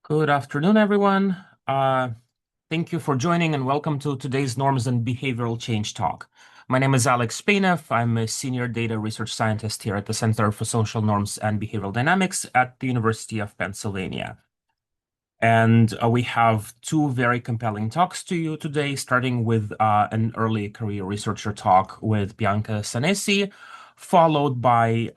Good afternoon, everyone. Thank you for joining and welcome to today's Norms and Behavioral Change Talk. My name is Alex Spanev. I'm a senior data research scientist here at the Center for Social Norms and Behavioral Dynamics at the University of Pennsylvania. And we have two very compelling talks to you today, starting with an early career researcher talk with Bianca Sanesi, followed by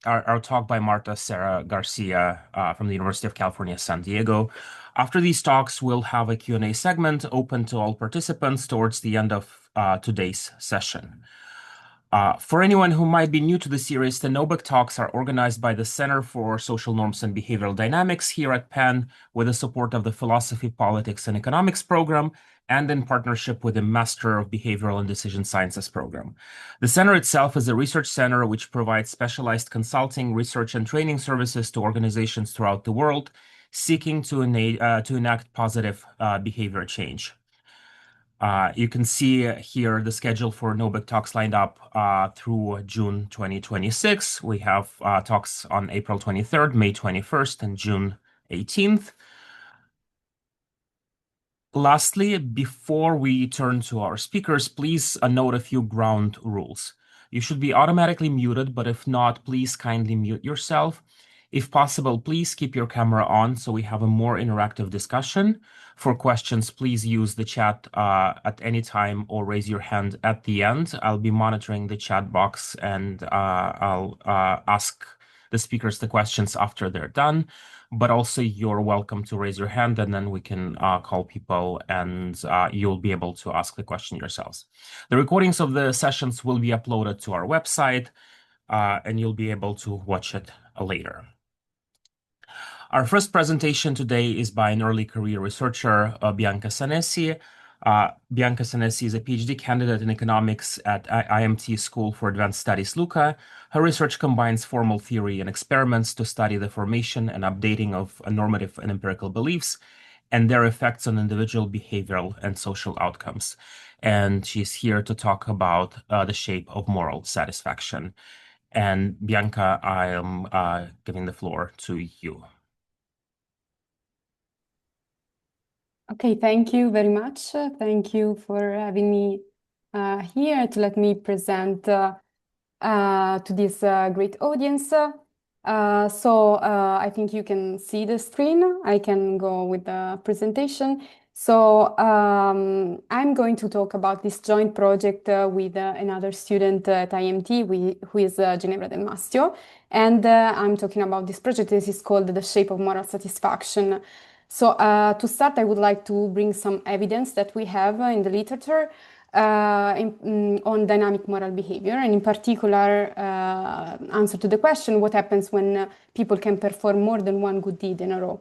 our talk by Marta Serra-Garcia from the University of California, San Diego. After these talks, we'll have a Q&A segment open to all participants towards the end of today's session. For anyone who might be new to the series, the NoBec talks are organized by the Center for Social Norms and Behavioral Dynamics here at Penn with the support of the Philosophy, Politics, and Economics program and in partnership with the Master of Behavioral and Decision Sciences program. The center itself is a research center which provides specialized consulting, research, and training services to organizations throughout the world seeking to enact positive behavior change. You can see here the schedule for NoBec talks lined up through June 2026. We have talks on April 23rd, May 21st, and June 18th. Lastly, before we turn to our speakers, please note a few ground rules. You should be automatically muted, but if not, please kindly mute yourself. If possible, please keep your camera on so we have a more interactive discussion. For questions, please use the chat at any time or raise your hand at the end. I'll be monitoring the chat box and I'll ask the speakers the questions after they're done. But also you're welcome to raise your hand and then we can call people and you'll be able to ask the question yourselves. The recordings of the sessions will be uploaded to our website and you'll be able to watch it later. Our first presentation today is by an early career researcher, Bianca Sanesi. Bianca Sanesi is a PhD candidate in economics at IMT School for Advanced Studies, Lucca. Her research combines formal theory and experiments to study the formation and updating of normative and empirical beliefs and their effects on individual behavioral and social outcomes. And she's here to talk about the shape of moral satisfaction. And Bianca, I am giving the floor to you. Okay, thank you very much. Thank you for having me here to let me present to this great audience. I think you can see the screen. I can go with the presentation. I'm going to talk about this joint project with another student at IMT, who is Ginevra Del Mastio. And I'm talking about this project. This is called The Shape of Moral Satisfaction. To start, I would like to bring some evidence that we have in the literature on dynamic moral behavior, and in particular, answer to the question, what happens when people can perform more than one good deed in a row?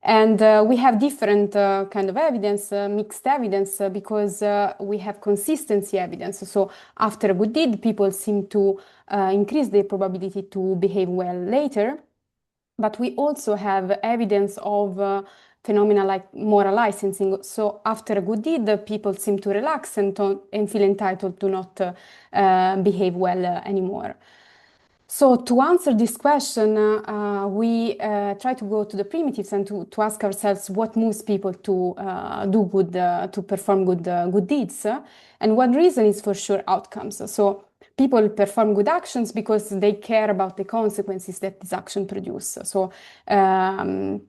And we have different kind of evidence, mixed evidence, because we have consistency evidence. So after a good deed, people seem to increase their probability to behave well later. But we also have evidence of phenomena like moral licensing. So after a good deed, people seem to relax and feel entitled to not behave well anymore. So to answer this question, we try to go to the primitives and to ask ourselves what moves people to do good, to perform good deeds. And one reason is for sure outcomes. So people perform good actions because they care about the consequences that this action produces. So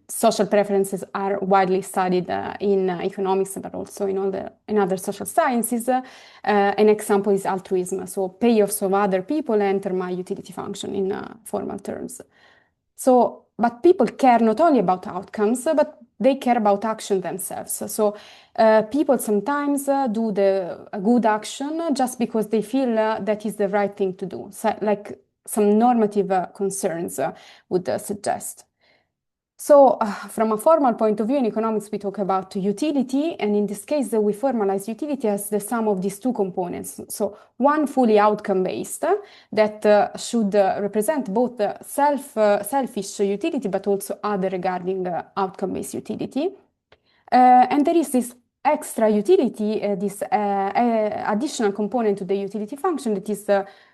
social preferences are widely studied in economics, but also in other social sciences. An example is altruism. So payoffs of other people enter my utility function in formal terms. But people care not only about outcomes, but they care about action themselves. So people sometimes do a good action just because they feel that is the right thing to do, so, like some normative concerns would suggest. So from a formal point of view, in economics, we talk about utility, and in this case, we formalize utility as the sum of these two components. So one fully outcome-based that should represent both selfish utility, but also other regarding outcome-based utility. And there is this extra utility, this additional component to the utility function that is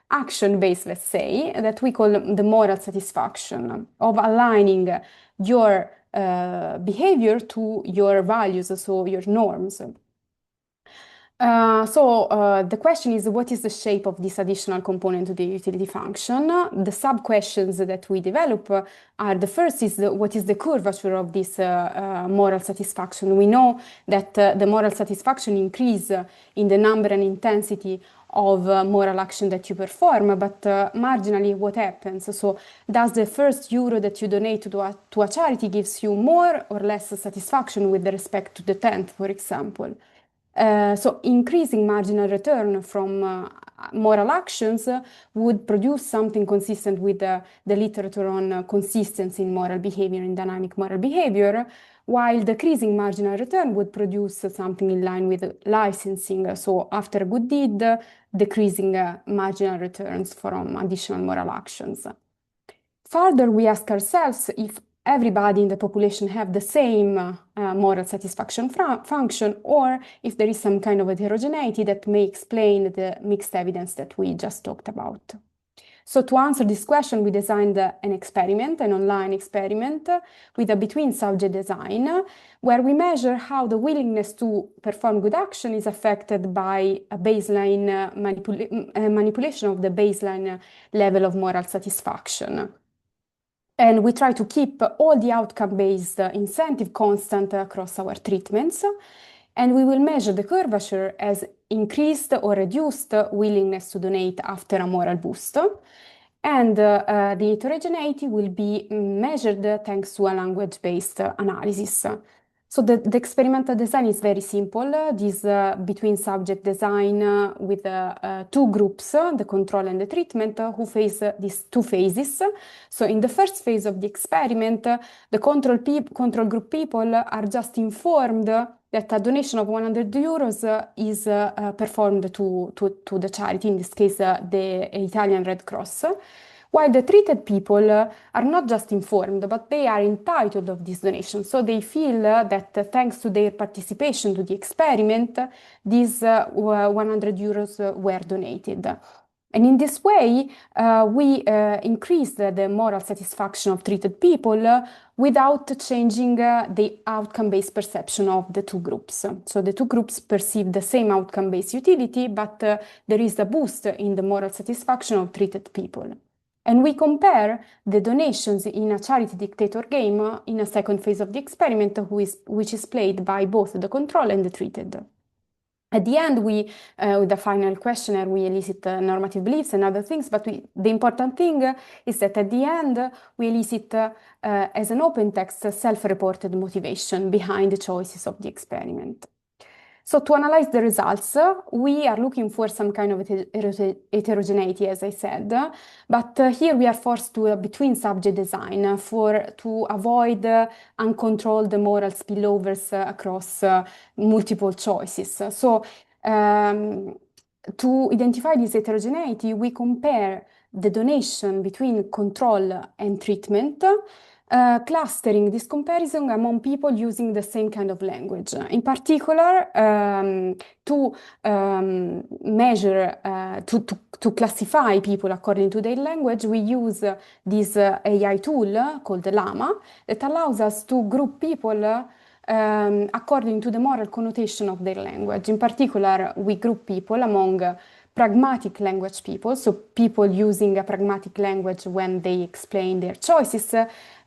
action-based, let's say, that we call the moral satisfaction of aligning your behavior to your values, so your norms. The question is, what is the shape of this additional component to the utility function? The sub-questions that we develop are, the first is what is the curvature of this moral satisfaction? We know that the moral satisfaction increase in the number and intensity of moral action that you perform, but marginally what happens? So does the first euro that you donate to a charity gives you more or less satisfaction with respect to the 10th, for example? So increasing marginal return from moral actions would produce something consistent with the literature on consistency in moral behavior, in dynamic moral behavior, while decreasing marginal return would produce something in line with licensing. So after a good deed, decreasing marginal returns from additional moral actions. Further, we ask ourselves if everybody in the population have the same moral satisfaction function, or if there is some kind of heterogeneity that may explain the mixed evidence that we just talked about. So to answer this question, we designed an experiment, an online experiment with a between-subject design, where we measure how the willingness to perform good action is affected by a baseline manipulation of the baseline level of moral satisfaction. And we try to keep all the outcome-based incentive constant across our treatments. And we will measure the curvature as increased or reduced willingness to donate after a moral boost. And the heterogeneity will be measured thanks to a language-based analysis. So the experimental design is very simple. This between subject design with two groups, the control and the treatment, who face these two phases. So in the first phase of the experiment, the control group people are just informed that a donation of 100 euros is performed to the charity, in this case, the Italian Red Cross. While the treated people are not just informed, but they are entitled of this donation. So they feel that thanks to their participation to the experiment, these 100 euros were donated. And in this way, we increased the moral satisfaction of treated people without changing the outcome-based perception of the two groups. So the two groups perceive the same outcome-based utility, but there is a boost in the moral satisfaction of treated people. And we compare the donations in a charity dictator game in a second phase of the experiment, which is played by both the control and the treated. At the end, with the final questionnaire, we elicit normative beliefs and other things, but the important thing is that at the end, we elicit as an open text self-reported motivation behind the choices of the experiment. So to analyze the results, we are looking for some kind of heterogeneity, as I said, but here we are forced to a between-subject design to avoid uncontrolled moral spillovers across multiple choices. So to identify this heterogeneity, we compare the donation between control and treatment, clustering this comparison among people using the same kind of language. In particular, to measure, to classify people according to their language, we use this AI tool called Llama that allows us to group people according to the moral connotation of their language. In particular, we group people among pragmatic language people, so people using a pragmatic language when they explain their choices,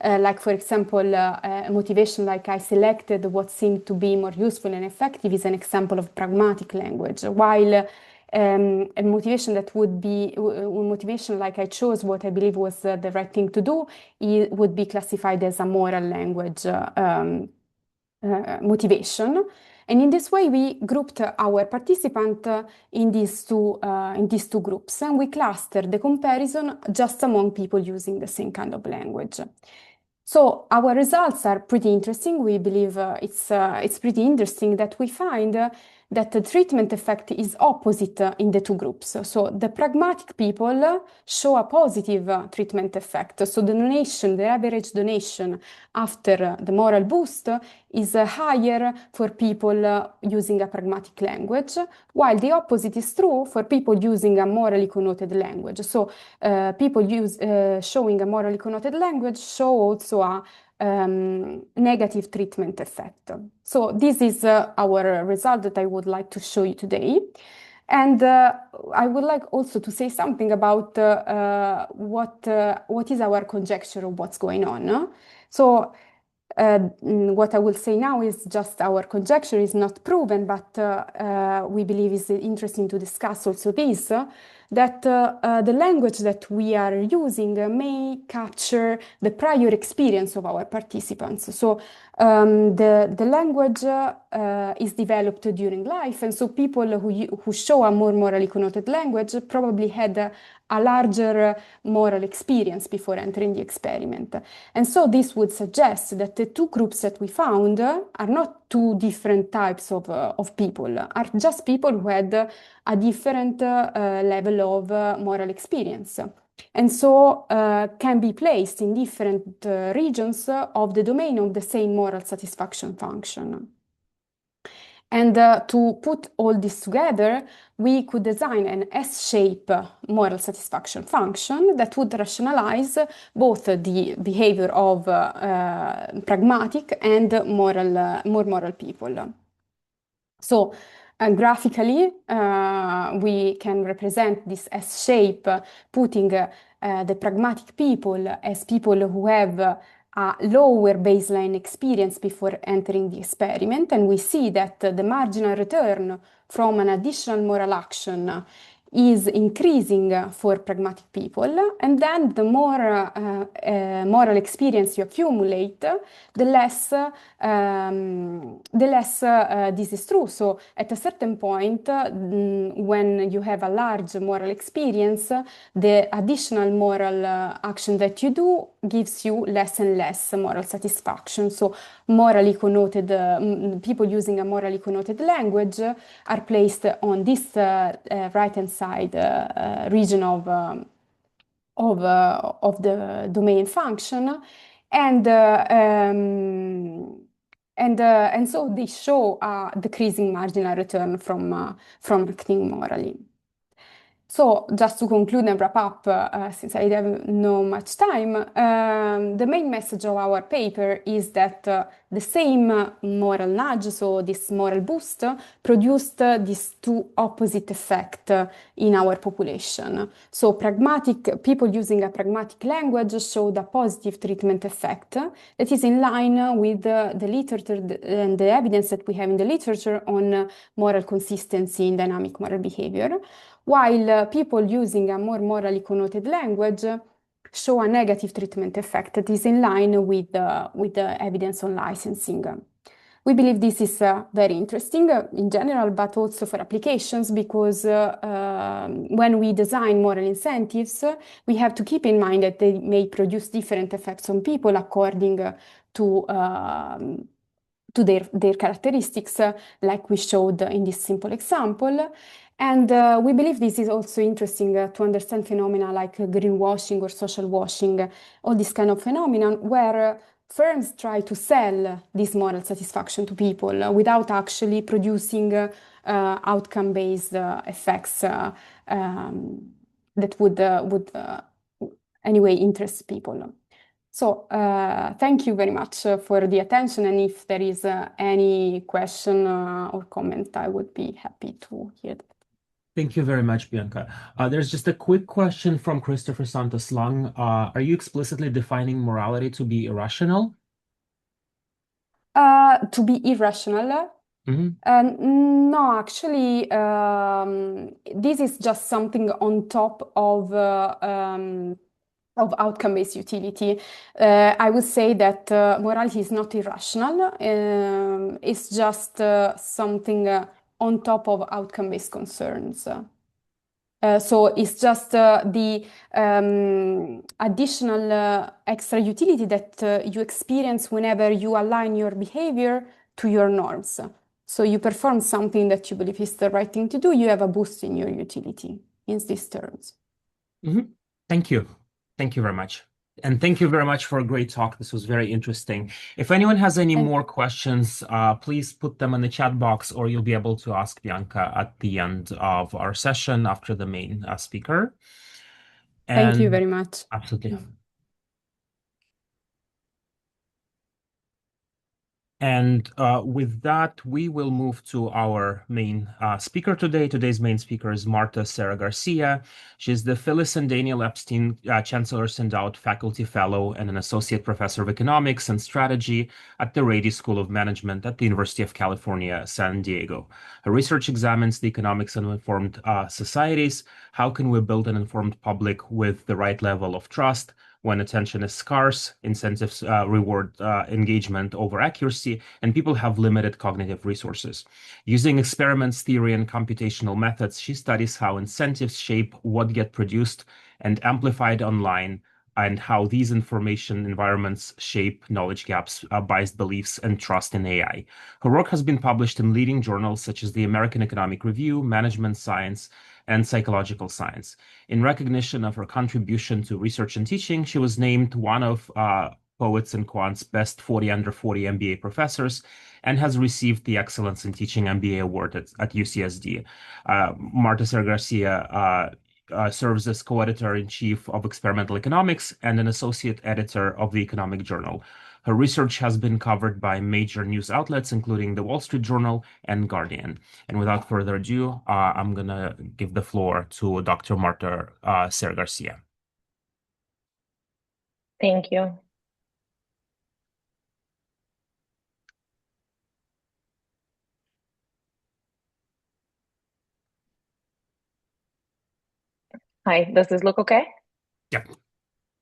like for example, a motivation like I selected what seemed to be more useful and effective is an example of pragmatic language, while a motivation that would be motivation like I chose what I believe was the right thing to do, it would be classified as a moral language motivation. And in this way, we grouped our participants in these two groups, and we clustered the comparison just among people using the same kind of language. So our results are pretty interesting. We believe it's pretty interesting that we find that the treatment effect is opposite in the two groups. So the pragmatic people show a positive treatment effect. So the donation, the average donation after the moral boost is higher for people using a pragmatic language, while the opposite is true for people using a morally connoted language. So people showing a morally connoted language show also negative treatment effect. So this is our result that I would like to show you today. And I would like also to say something about what is our conjecture of what's going on. So what I will say now is just our conjecture, is not proven, but we believe is interesting to discuss also this, that the language that we are using may capture the prior experience of our participants. So the language is developed during life, and so people who show a more morally connoted language probably had a larger moral experience before entering the experiment. And so this would suggest that the two groups that we found are not two different types of people, are just people who had a different level of moral experience. And so can be placed in different regions of the domain of the same moral satisfaction function. And to put all this together, we could design an S-shape moral satisfaction function that would rationalize both the behavior of pragmatic and more moral people. So graphically, we can represent this S-shape, putting the pragmatic people as people who have a lower baseline experience before entering the experiment. And we see that the marginal return from an additional moral action is increasing for pragmatic people. And then the more moral experience you accumulate, the less this is true. So at a certain point, when you have a large moral experience, the additional moral action that you do gives you less and less moral satisfaction. So morally connoted people using a morally connoted language are placed on this right-hand side region of the domain function, and so they show a decreasing marginal return from acting morally. So just to conclude and wrap up, since I have no much time, the main message of our paper is that the same moral nudge, so this moral boost, produced these two opposite effects in our population. So pragmatic people using a pragmatic language showed a positive treatment effect that is in line with the literature and the evidence that we have in the literature on moral consistency in dynamic moral behavior, while people using a more morally connoted language show a negative treatment effect that is in line with the evidence on licensing. We believe this is very interesting in general, but also for applications, because when we design moral incentives, we have to keep in mind that they may produce different effects on people according to their characteristics, like we showed in this simple example. And we believe this is also interesting to understand phenomena like greenwashing or social washing, all this kind of phenomenon where firms try to sell this moral satisfaction to people without actually producing outcome-based effects that would anyway interest people. So thank you very much for the attention, and if there is any question or comment, I would be happy to hear that. Thank you very much, Bianca. There's just a quick question from Christopher Santos Lang. Are you explicitly defining morality to be irrational? To be irrational? No, actually, this is just something on top of outcome-based utility. I would say that morality is not irrational. It's just something on top of outcome-based concerns. So it's just the additional extra utility that you experience whenever you align your behavior to your norms. So you perform something that you believe is the right thing to do, you have a boost in your utility in these terms. Thank you. Thank you very much. And thank you very much for a great talk. This was very interesting. If anyone has any more questions, please put them in the chat box, or you'll be able to ask Bianca at the end of our session after the main speaker. Thank you very much. Absolutely. And with that, we will move to our main speaker today. Today's main speaker is Marta Serra-Garcia. She's the Phyllis and Daniel Epstein Chancellor's Endowed Faculty Fellow and an Associate Professor of Economics and Strategy at the Rady School of Management at the University of California, San Diego. Her research examines the economics of informed societies. How can we build an informed public with the right level of trust? When attention is scarce, incentives reward engagement over accuracy, and people have limited cognitive resources. Using experiments, theory, and computational methods, she studies how incentives shape what get produced and amplified online, and how these information environments shape knowledge gaps, biased beliefs, and trust in AI. Her work has been published in leading journals such as the American Economic Review, Management Science, and Psychological Science. In recognition of her contribution to research and teaching, she was named one of Poets and Quant's best 40 under 40 MBA professors and has received the Excellence in Teaching MBA award at UCSD. Marta Serra-Garcia serves as co-editor-in-chief of Experimental Economics and an associate editor of the Economic Journal. Her research has been covered by major news outlets, including the Wall Street Journal and Guardian. And without further ado, I'm going to give the floor to Dr. Marta Serra-Garcia. Thank you. Hi, does this look okay? Yeah.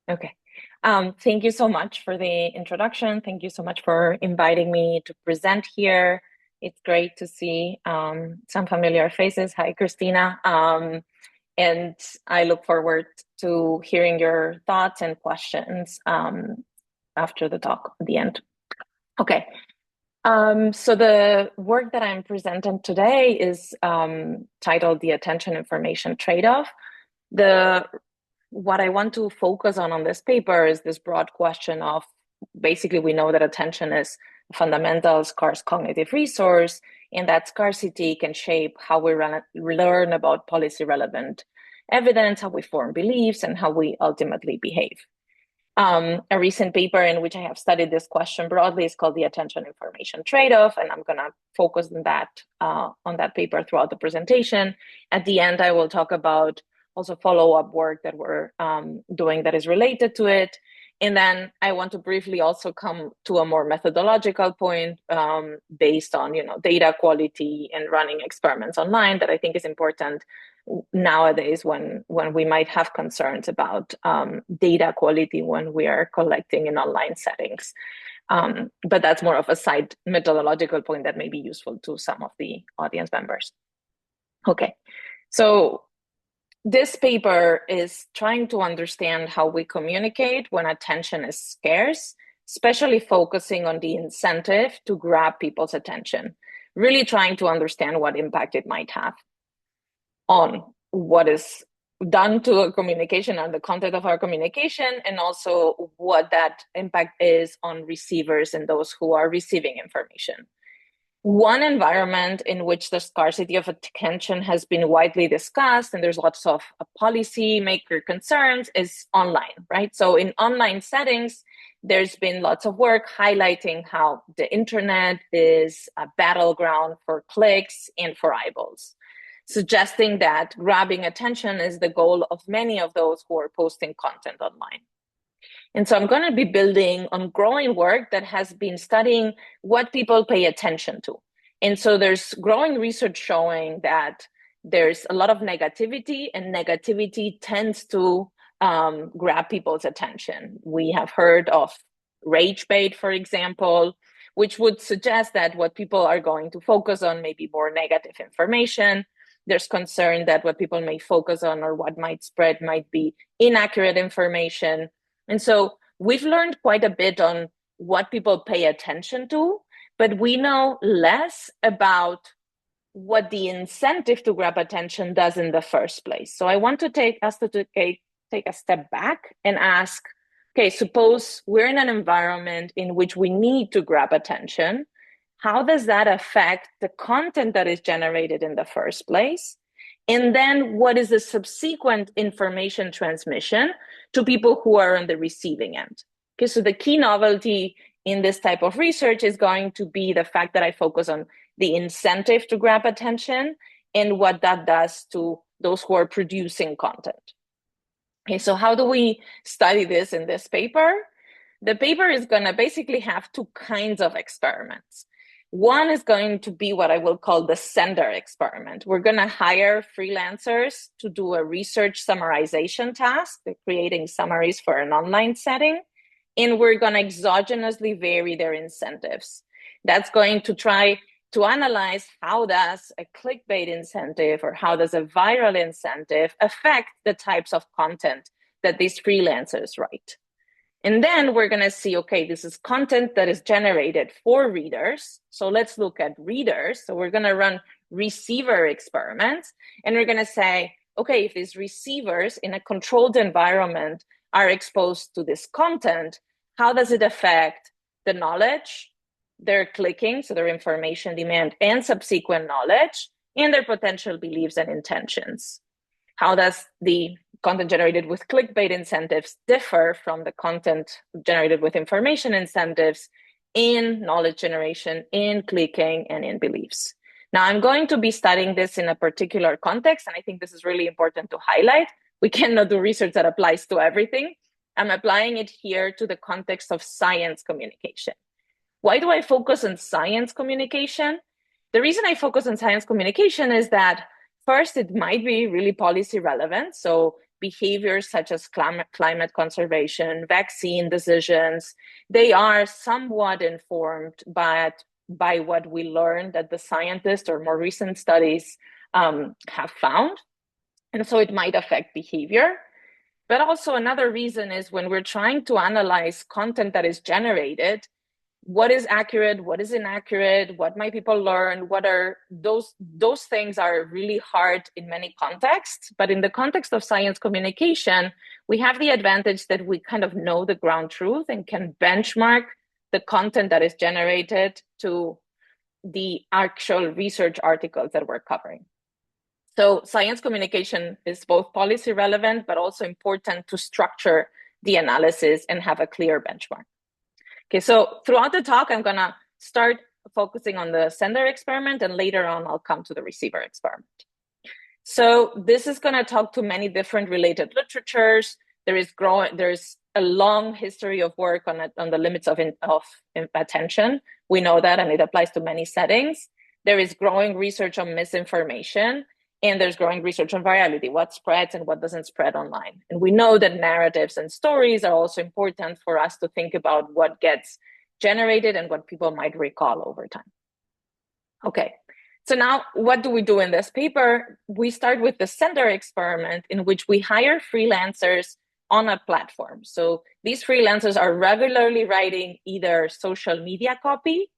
Okay. Thank you so much for the introduction. Thank you so much for inviting me to present here. It's great to see some familiar faces. Hi, Christina. And I look forward to hearing your thoughts and questions after the talk at the end. Okay. So the work that I'm presenting today is titled The Attention Information Trade-Off. What I want to focus on this paper is this broad question of, basically, we know that attention is a fundamental scarce cognitive resource, and that scarcity can shape how we learn about policy relevant evidence, how we form beliefs, and how we ultimately behave. A recent paper in which I have studied this question broadly is called The Attention Information Trade-Off, and I'm going to focus on that paper throughout the presentation. At the end, I will talk about also follow-up work that we're doing that is related to it. And then I want to briefly also come to a more methodological point based on data quality and running experiments online that I think is important nowadays when we might have concerns about data quality when we are collecting in online settings. But that's more of a side methodological point that may be useful to some of the audience members. Okay, so this paper is trying to understand how we communicate when attention is scarce, especially focusing on the incentive to grab people's attention, really trying to understand what impact it might have on what is done to a communication and the content of our communication, and also what that impact is on receivers and those who are receiving information. One environment in which the scarcity of attention has been widely discussed, and there's lots of policy maker concerns, is online, right? So in online settings, there's been lots of work highlighting how the internet is a battleground for clicks and for eyeballs, suggesting that grabbing attention is the goal of many of those who are posting content online. And so I'm going to be building on growing work that has been studying what people pay attention to. And so there's growing research showing that there's a lot of negativity, and negativity tends to grab people's attention. We have heard of rage bait, for example, which would suggest that what people are going to focus on may be more negative information. There's concern that what people may focus on or what might spread might be inaccurate information. And so we've learned quite a bit on what people pay attention to, but we know less about what the incentive to grab attention does in the first place. So I want to take a step back and ask, okay, suppose we're in an environment in which we need to grab attention. How does that affect the content that is generated in the first place? And then what is the subsequent information transmission to people who are on the receiving end? Okay, so the key novelty in this type of research is going to be the fact that I focus on the incentive to grab attention and what that does to those who are producing content. Okay, so how do we study this in this paper? The paper is going to basically have two kinds of experiments. One is going to be what I will call the sender experiment. We're going to hire freelancers to do a research summarization task. They're creating summaries for an online setting, and we're going to exogenously vary their incentives. That's going to try to analyze how does a clickbait incentive or how does a viral incentive affect the types of content that these freelancers write. And then we're going to see, okay, this is content that is generated for readers. So let's look at readers. So we're going to run receiver experiments. And we're going to say, okay, if these receivers in a controlled environment are exposed to this content, how does it affect the knowledge, their clicking, so their information demand and subsequent knowledge, and their potential beliefs and intentions? How does the content generated with clickbait incentives differ from the content generated with information incentives in knowledge generation, in clicking, and in beliefs? Now, I'm going to be studying this in a particular context, and I think this is really important to highlight. We cannot do research that applies to everything. I'm applying it here to the context of science communication. Why do I focus on science communication? The reason I focus on science communication is that first, it might be really policy relevant. So behaviors such as climate conservation, vaccine decisions, they are somewhat informed by what we learned that the scientists or more recent studies have found. And so it might affect behavior. But also another reason is when we're trying to analyze content that is generated, what is accurate, what is inaccurate, what might people learn, what are those things are really hard in many contexts. But in the context of science communication, we have the advantage that we kind of know the ground truth and can benchmark the content that is generated to the actual research articles that we're covering. So science communication is both policy relevant, but also important to structure the analysis and have a clear benchmark. Okay, so throughout the talk, I'm going to start focusing on the sender experiment, and later on, I'll come to the receiver experiment. So this is going to talk to many different related literatures. There's a long history of work on the limits of attention. We know that, and it applies to many settings. There is growing research on misinformation, and there's growing research on virality, what spreads and what doesn't spread online. And we know that narratives and stories are also important for us to think about what gets generated and what people might recall over time. Okay, so now what do we do in this paper? We start with the sender experiment in which we hire freelancers on a platform. So these freelancers are regularly writing either social media copy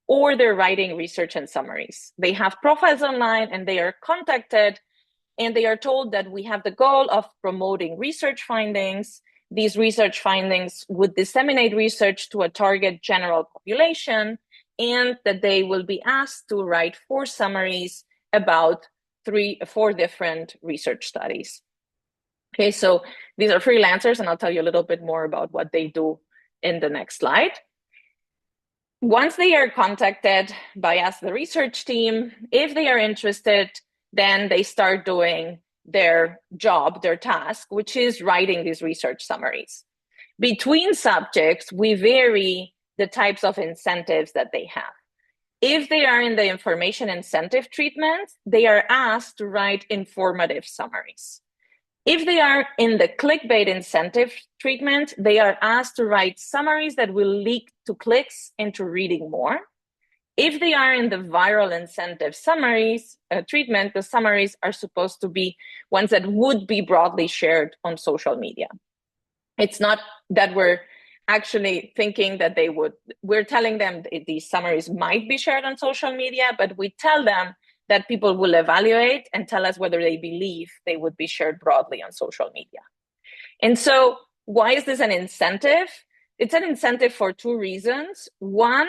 or they're writing research and summaries. They have profiles online and they are contacted and they are told that we have the goal of promoting research findings. These research findings would disseminate research to a target general population and that they will be asked to write 4 summaries about 4 different research studies. Okay, so these are freelancers and I'll tell you a little bit more about what they do in the next slide. Once they are contacted by us, the research team, if they are interested, then they start doing their job, their task, which is writing these research summaries. Between subjects, we vary the types of incentives that they have. If they are in the information incentive treatment, they are asked to write informative summaries. If they are in the clickbait incentive treatment, they are asked to write summaries that will lead to clicks into reading more. If they are in the viral incentive summaries treatment, the summaries are supposed to be ones that would be broadly shared on social media. It's not that we're actually thinking that we're telling them these summaries might be shared on social media, but we tell them that people will evaluate and tell us whether they believe they would be shared broadly on social media. And so why is this an incentive? It's an incentive for 2 reasons. One,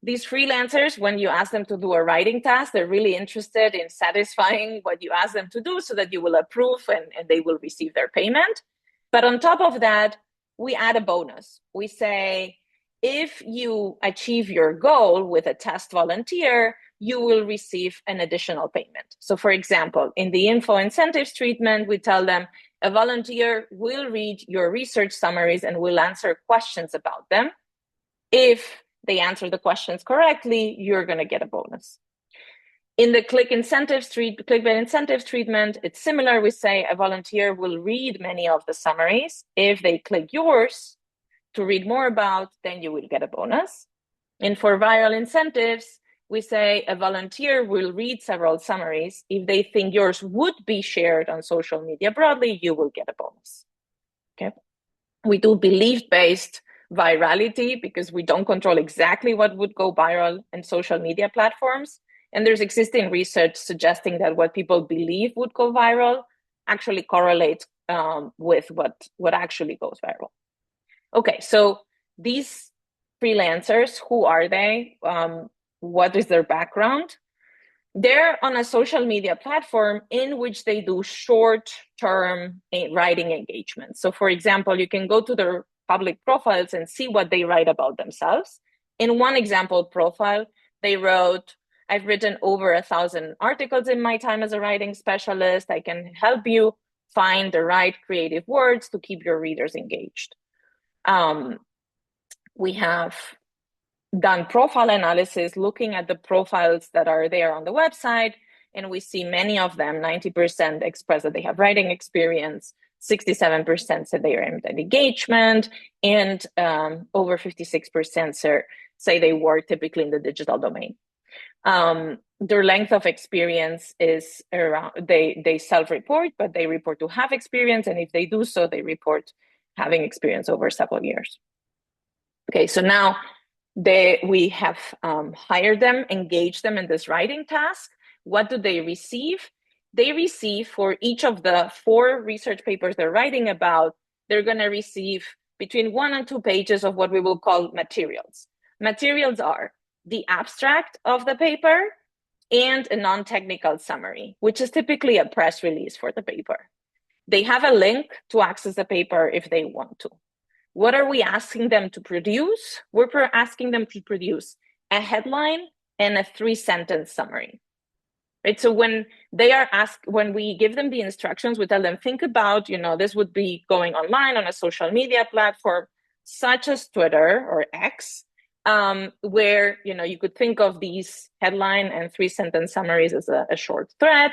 these freelancers, when you ask them to do a writing task, they're really interested in satisfying what you ask them to do so that you will approve and they will receive their payment. But on top of that, we add a bonus. We say, if you achieve your goal with a test volunteer, you will receive an additional payment. So for example, in the info incentives treatment, we tell them a volunteer will read your research summaries and will answer questions about them. If they answer the questions correctly, you're going to get a bonus. In the clickbait incentives treatment, it's similar. We say a volunteer will read many of the summaries. If they click yours to read more about, then you will get a bonus. And for viral incentives, we say a volunteer will read several summaries. If they think yours would be shared on social media broadly, you will get a bonus. Okay. We do belief-based virality because we don't control exactly what would go viral in social media platforms. And there's existing research suggesting that what people believe would go viral actually correlates with what actually goes viral. Okay, so these freelancers, who are they? What is their background? They're on a social media platform in which they do short-term writing engagement. So for example, you can go to their public profiles and see what they write about themselves. In one example profile, they wrote, I've written over 1,000 articles in my time as a writing specialist. I can help you find the right creative words to keep your readers engaged. We have done profile analysis looking at the profiles that are there on the website, and we see many of them, 90% express that they have writing experience, 67% said they are in engagement, and over 56% say they work typically in the digital domain. Their length of experience is around, they self-report, but they report to have experience, and if they do so, they report having experience over several years. Okay, so now we have hired them, engaged them in this writing task. What do they receive? They receive, for each of the 4 research papers they're writing about, they're going to receive between 1 and 2 pages of what we will call materials. Materials are the abstract of the paper and a non-technical summary, which is typically a press release for the paper. They have a link to access the paper if they want to. What are we asking them to produce? We're asking them to produce a headline and a 3-sentence summary. Right? So when we give them the instructions, we tell them, think about, this would be going online on a social media platform such as Twitter or X, where you could think of these headline and 3-sentence summaries as a short thread.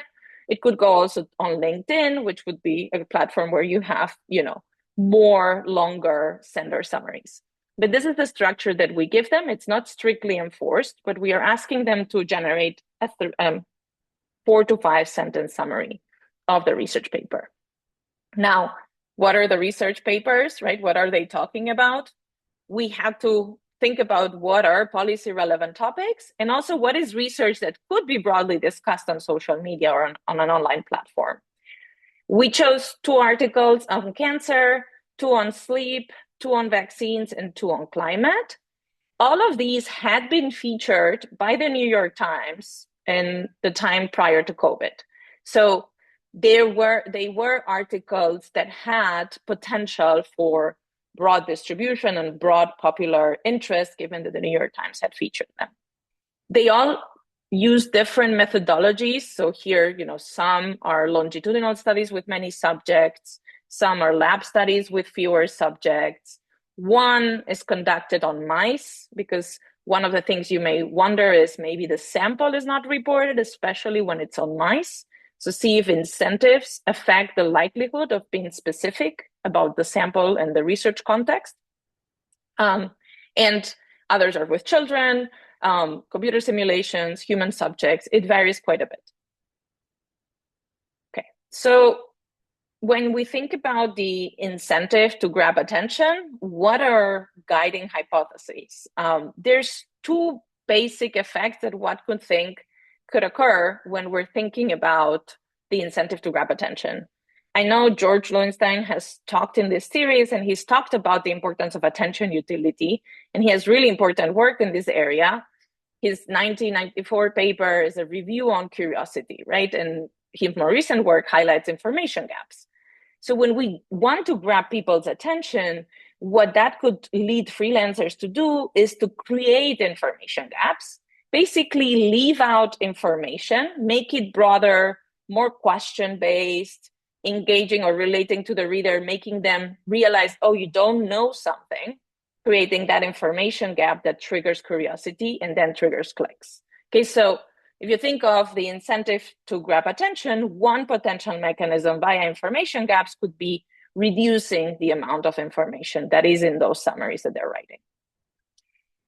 It could go also on LinkedIn, which would be a platform where you have, more longer sender summaries. But this is the structure that we give them. It's not strictly enforced, but we are asking them to generate a 4 to 5 sentence summary of the research paper. Now, what are the research papers, right? What are they talking about? We have to think about what are policy relevant topics, and also what is research that could be broadly discussed on social media or on an online platform. We chose 2 articles on cancer, 2 on sleep, 2 on vaccines, and 2 on climate. All of these had been featured by the New York Times in the time prior to COVID. So they were articles that had potential for broad distribution and broad popular interest, given that the New York Times had featured them. They all use different methodologies. So here, some are longitudinal studies with many subjects, some are lab studies with fewer subjects. One is conducted on mice, because one of the things you may wonder is maybe the sample is not reported, especially when it's on mice. So see if incentives affect the likelihood of being specific about the sample and the research context. And others are with children, computer simulations, human subjects. It varies quite a bit. Okay, so when we think about the incentive to grab attention, what are guiding hypotheses? There's 2 basic effects that one could think could occur when we're thinking about the incentive to grab attention. I know George Lowenstein has talked in this series, and he's talked about the importance of attention utility, and he has really important work in this area. His 1994 paper is a review on curiosity, right? And his more recent work highlights information gaps. So when we want to grab people's attention, what that could lead freelancers to do is to create information gaps, basically leave out information, make it broader, more question-based, engaging or relating to the reader, making them realize, oh, you don't know something, creating that information gap that triggers curiosity and then triggers clicks. Okay, so if you think of the incentive to grab attention, one potential mechanism via information gaps could be reducing the amount of information that is in those summaries that they're writing.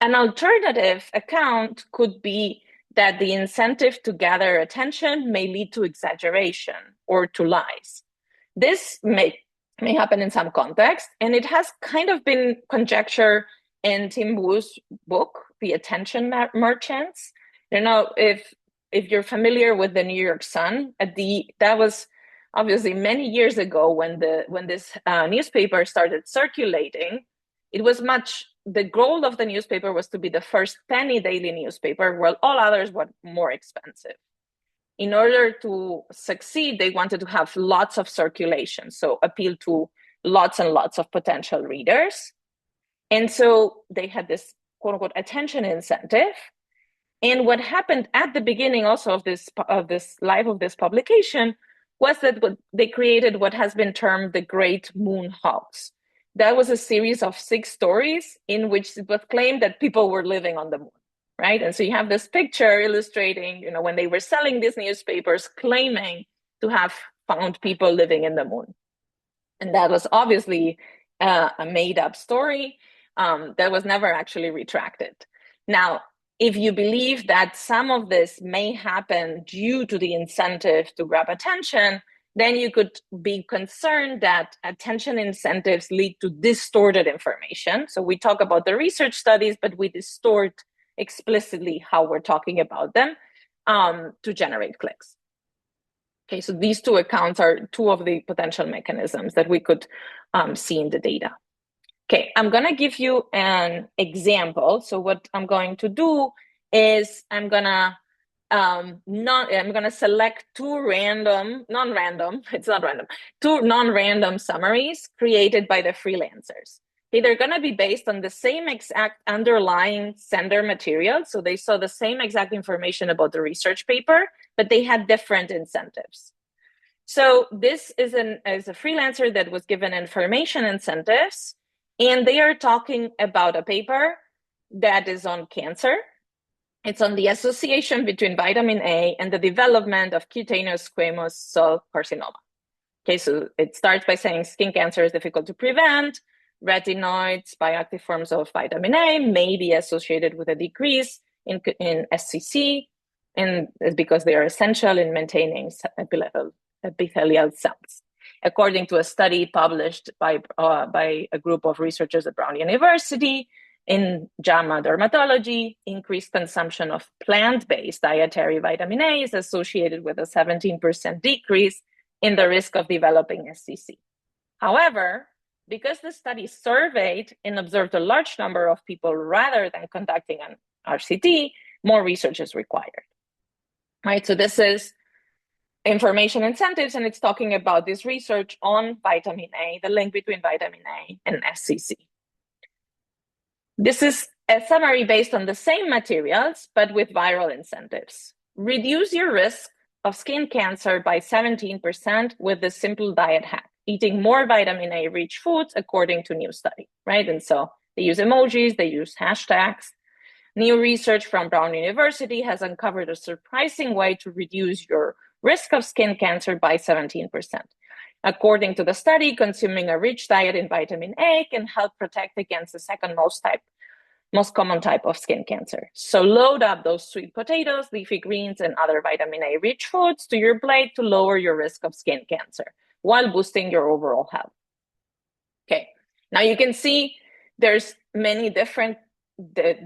An alternative account could be that the incentive to gather attention may lead to exaggeration or to lies. This may happen in some context, and it has kind of been conjectured in Tim Wu's book, The Attention Merchants. You know, if you're familiar with the New York Sun, that was obviously many years ago when this newspaper started circulating. It was the goal of the newspaper was to be the first penny daily newspaper, while all others were more expensive. In order to succeed, they wanted to have lots of circulation, so appeal to lots and lots of potential readers. And so they had this quote unquote attention incentive. And what happened at the beginning also of this life of this publication was that they created what has been termed the Great Moon Hoax. That was a series of 6 stories in which it was claimed that people were living on the moon, right? And so you have this picture illustrating, when they were selling these newspapers, claiming to have found people living in the moon. And that was obviously a made-up story that was never actually retracted. Now, if you believe that some of this may happen due to the incentive to grab attention, then you could be concerned that attention incentives lead to distorted information. So we talk about the research studies, but we distort explicitly how we're talking about them to generate clicks. Okay, so these 2 accounts are 2 of the potential mechanisms that we could see in the data. Okay, I'm going to give you an example. So what I'm going to do is I'm going to select 2 non-random summaries created by the freelancers. Okay, they're going to be based on the same exact underlying sender material. So they saw the same exact information about the research paper, but they had different incentives. So this is a freelancer that was given information incentives, and they are talking about a paper that is on cancer. It's on the association between vitamin A and the development of cutaneous squamous cell carcinoma. Okay, so it starts by saying skin cancer is difficult to prevent. Retinoids, bioactive forms of vitamin A, may be associated with a decrease in SCC, and it's because they are essential in maintaining epithelial cells. According to a study published by a group of researchers at Brown University in JAMA Dermatology, increased consumption of plant-based dietary vitamin A is associated with a 17% decrease in the risk of developing SCC. However, because the study surveyed and observed a large number of people rather than conducting an RCT, more research is required. Right, so this is information incentives, and it's talking about this research on vitamin A, the link between vitamin A and SCC. This is a summary based on the same materials, but with viral incentives. Reduce your risk of skin cancer by 17% with the simple diet hack, eating more vitamin A-rich foods according to new study, right? And so they use emojis, they use hashtags. New research from Brown University has uncovered a surprising way to reduce your risk of skin cancer by 17%. According to the study, consuming a rich diet in vitamin A can help protect against the second most common type of skin cancer. So load up those sweet potatoes, leafy greens, and other vitamin A-rich foods to your plate to lower your risk of skin cancer while boosting your overall health. Okay, now you can see there's many different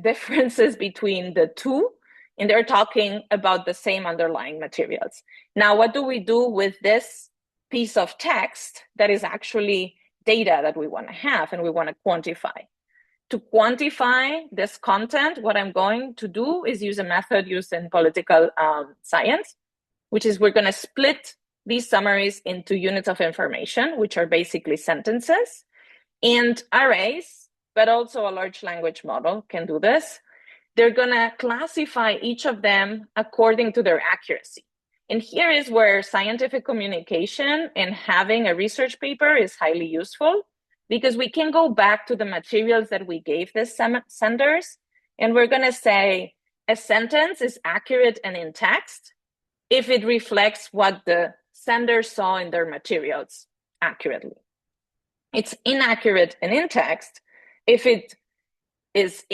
differences between the 2, and they're talking about the same underlying materials. Now, what do we do with this piece of text that is actually data that we want to have and we want to quantify? To quantify this content, what I'm going to do is use a method used in political science, which is we're going to split these summaries into units of information, which are basically sentences. And arrays, but also a large language model can do this. They're going to classify each of them according to their accuracy. And here is where scientific communication and having a research paper is highly useful, because we can go back to the materials that we gave these senders, and we're going to say a sentence is accurate and in text if it reflects what the sender saw in their materials accurately. It's inaccurate and in text if it is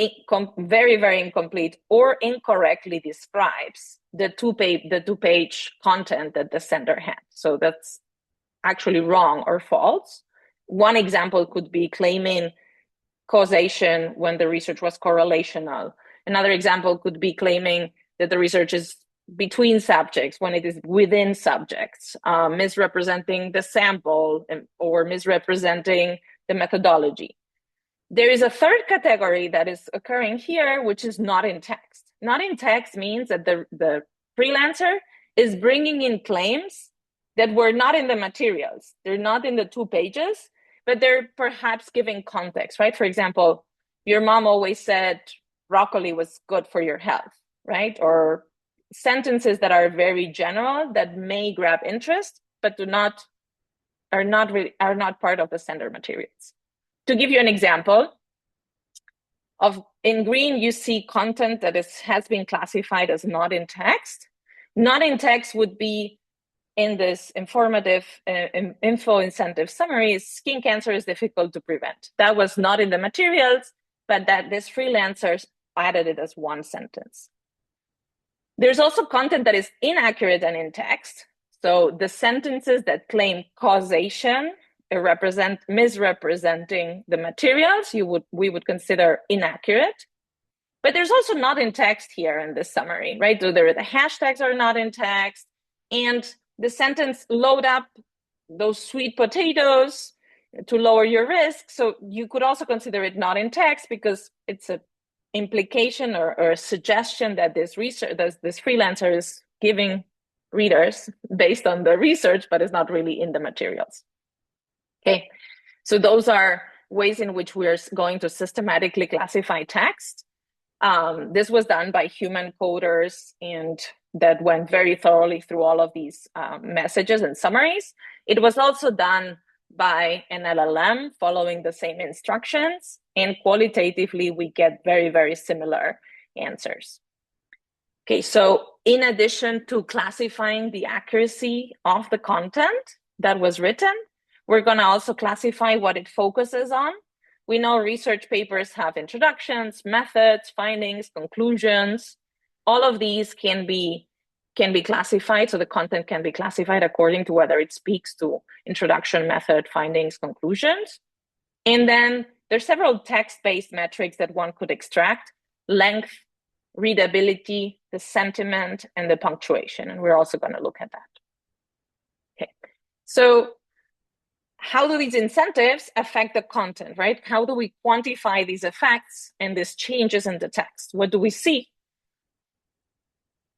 very, very incomplete or incorrectly describes the two-page content that the sender had. So that's actually wrong or false. One example could be claiming causation when the research was correlational. Another example could be claiming that the research is between subjects when it is within subjects, misrepresenting the sample or misrepresenting the methodology. There is a third category that is occurring here, which is not in text. Not in text means that the freelancer is bringing in claims that were not in the materials. They're not in the 2 pages, but they're perhaps giving context, right? For example, your mom always said broccoli was good for your health, right? Or sentences that are very general that may grab interest, but are not part of the sender materials. To give you an example, in green, you see content that has been classified as not in text. Not in text would be in this informative info incentive summary, skin cancer is difficult to prevent. That was not in the materials, but that this freelancer added it as one sentence. There's also content that is inaccurate and in text. So the sentences that claim causation represent misrepresenting the materials, we would consider inaccurate. But there's also not in text here in this summary, right? So the hashtags are not in text, and the sentence load up those sweet potatoes to lower your risk. So you could also consider it not in text because it's an implication or a suggestion that this freelancer is giving readers based on the research, but it's not really in the materials. Okay, so those are ways in which we're going to systematically classify text. This was done by human coders, and that went very thoroughly through all of these messages and summaries. It was also done by an LLM following the same instructions, and qualitatively we get very, very similar answers. Okay, so in addition to classifying the accuracy of the content that was written, we're going to also classify what it focuses on. We know research papers have introductions, methods, findings, conclusions. All of these can be classified, so the content can be classified according to whether it speaks to introduction, method, findings, conclusions. And then there's several text-based metrics that one could extract: length, readability, the sentiment, and the punctuation. And we're also going to look at that. Okay, so how do these incentives affect the content, right? How do we quantify these effects and these changes in the text? What do we see?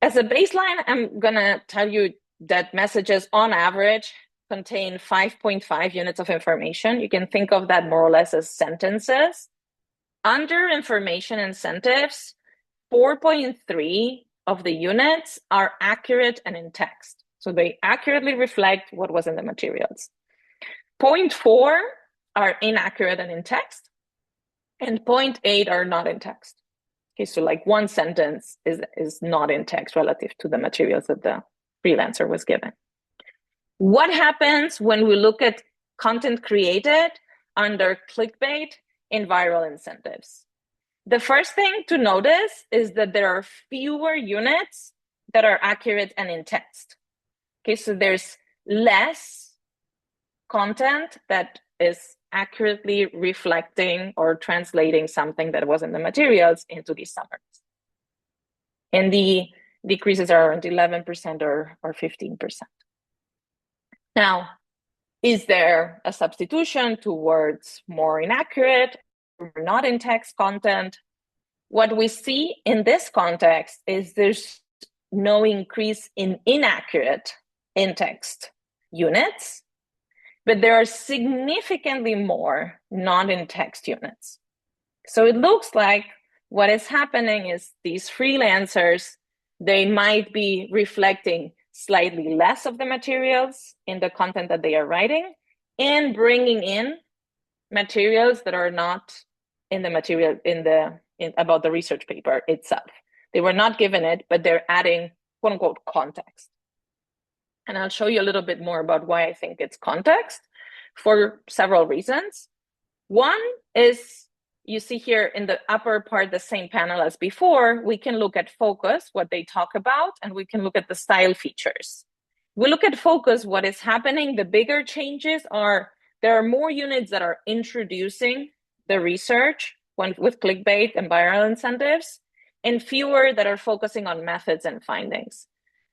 As a baseline, I'm going to tell you that messages on average contain 5.5 units of information. You can think of that more or less as sentences. Under information incentives, 4.3 of the units are accurate and in text. So they accurately reflect what was in the materials. 0.4 are inaccurate and in text, and 0.8 are not in text. Okay, so like one sentence is not in text relative to the materials that the freelancer was given. What happens when we look at content created under clickbait and viral incentives? The first thing to notice is that there are fewer units that are accurate and in text. Okay, so there's less content that is accurately reflecting or translating something that was in the materials into these summaries. And the decreases are around 11% or 15%. Now, is there a substitution towards more inaccurate or not in text content? What we see in this context is there's no increase in inaccurate in text units. but there are significantly more non-in-text units. So it looks like what is happening is these freelancers, they might be reflecting slightly less of the materials in the content that they are writing and bringing in materials that are not in the material about the research paper itself. They were not given it, but they're adding quote unquote context. And I'll show you a little bit more about why I think it's context for several reasons. One is, you see here in the upper part, the same panel as before, we can look at focus, what they talk about, and we can look at the style features. We look at focus, what is happening. The bigger changes are, there are more units that are introducing the research with clickbait and viral incentives, and fewer that are focusing on methods and findings.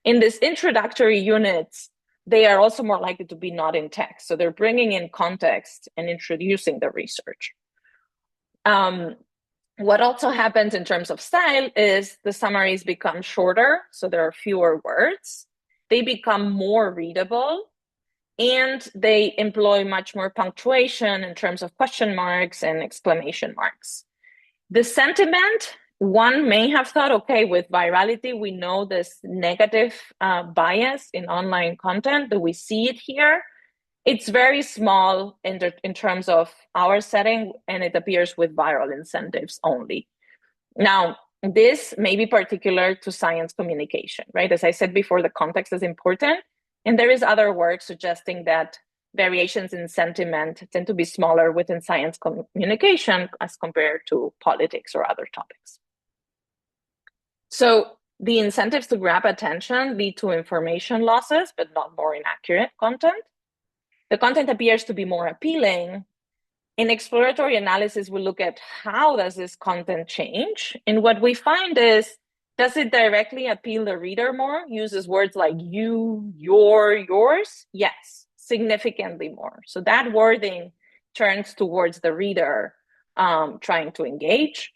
In this introductory units, they are also more likely to be not in text. So they're bringing in context and introducing the research. What also happens in terms of style is the summaries become shorter, so there are fewer words. They become more readable, and they employ much more punctuation in terms of question marks and exclamation marks. The sentiment, one may have thought, okay, with virality, we know this negative bias in online content, that we see it here. It's very small in terms of our setting, and it appears with viral incentives only. Now, this may be particular to science communication, right? As I said before, the context is important. And there is other work suggesting that variations in sentiment tend to be smaller within science communication as compared to politics or other topics. So the incentives to grab attention lead to information losses, but not more inaccurate content. The content appears to be more appealing. In exploratory analysis, we look at how does this content change? And what we find is, does it directly appeal the reader more? Uses words like you, your, yours? Yes, significantly more. So that wording turns towards the reader trying to engage.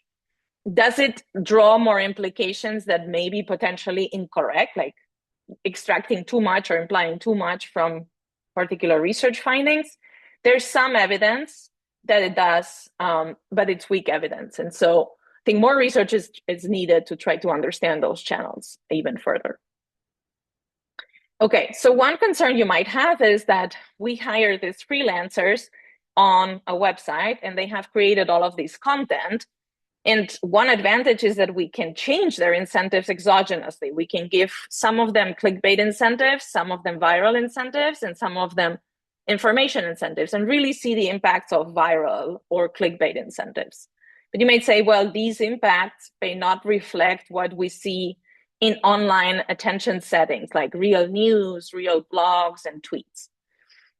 Does it draw more implications that may be potentially incorrect, like extracting too much or implying too much from particular research findings? There's some evidence that it does, but it's weak evidence. And so I think more research is needed to try to understand those channels even further. Okay, so one concern you might have is that we hire these freelancers on a website and they have created all of this content. And one advantage is that we can change their incentives exogenously. We can give some of them clickbait incentives, some of them viral incentives, and some of them information incentives, and really see the impacts of viral or clickbait incentives. But you may say, well, these impacts may not reflect what we see in online attention settings, like real news, real blogs, and tweets.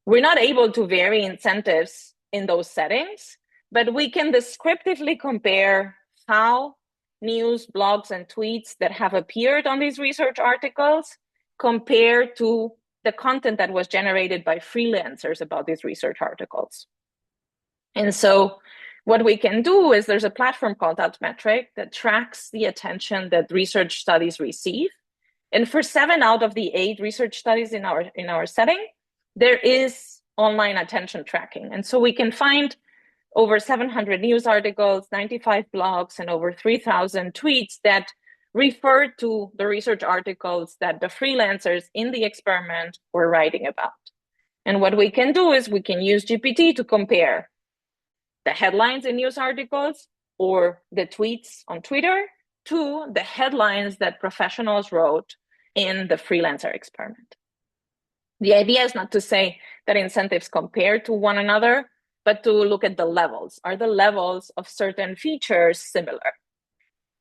We're not able to vary incentives in those settings, but we can descriptively compare how news, blogs, and tweets that have appeared on these research articles compare to the content that was generated by freelancers about these research articles. And so what we can do is, there's a platform called Altmetric that tracks the attention that research studies receive. And for 7 out of the 8 research studies in our setting, there is online attention tracking. And so we can find over 700 news articles, 95 blogs, and over 3,000 tweets that refer to the research articles that the freelancers in the experiment were writing about. And what we can do is we can use GPT to compare the headlines in news articles or the tweets on Twitter to the headlines that professionals wrote in the freelancer experiment. The idea is not to say that incentives compare to one another, but to look at the levels. Are the levels of certain features similar?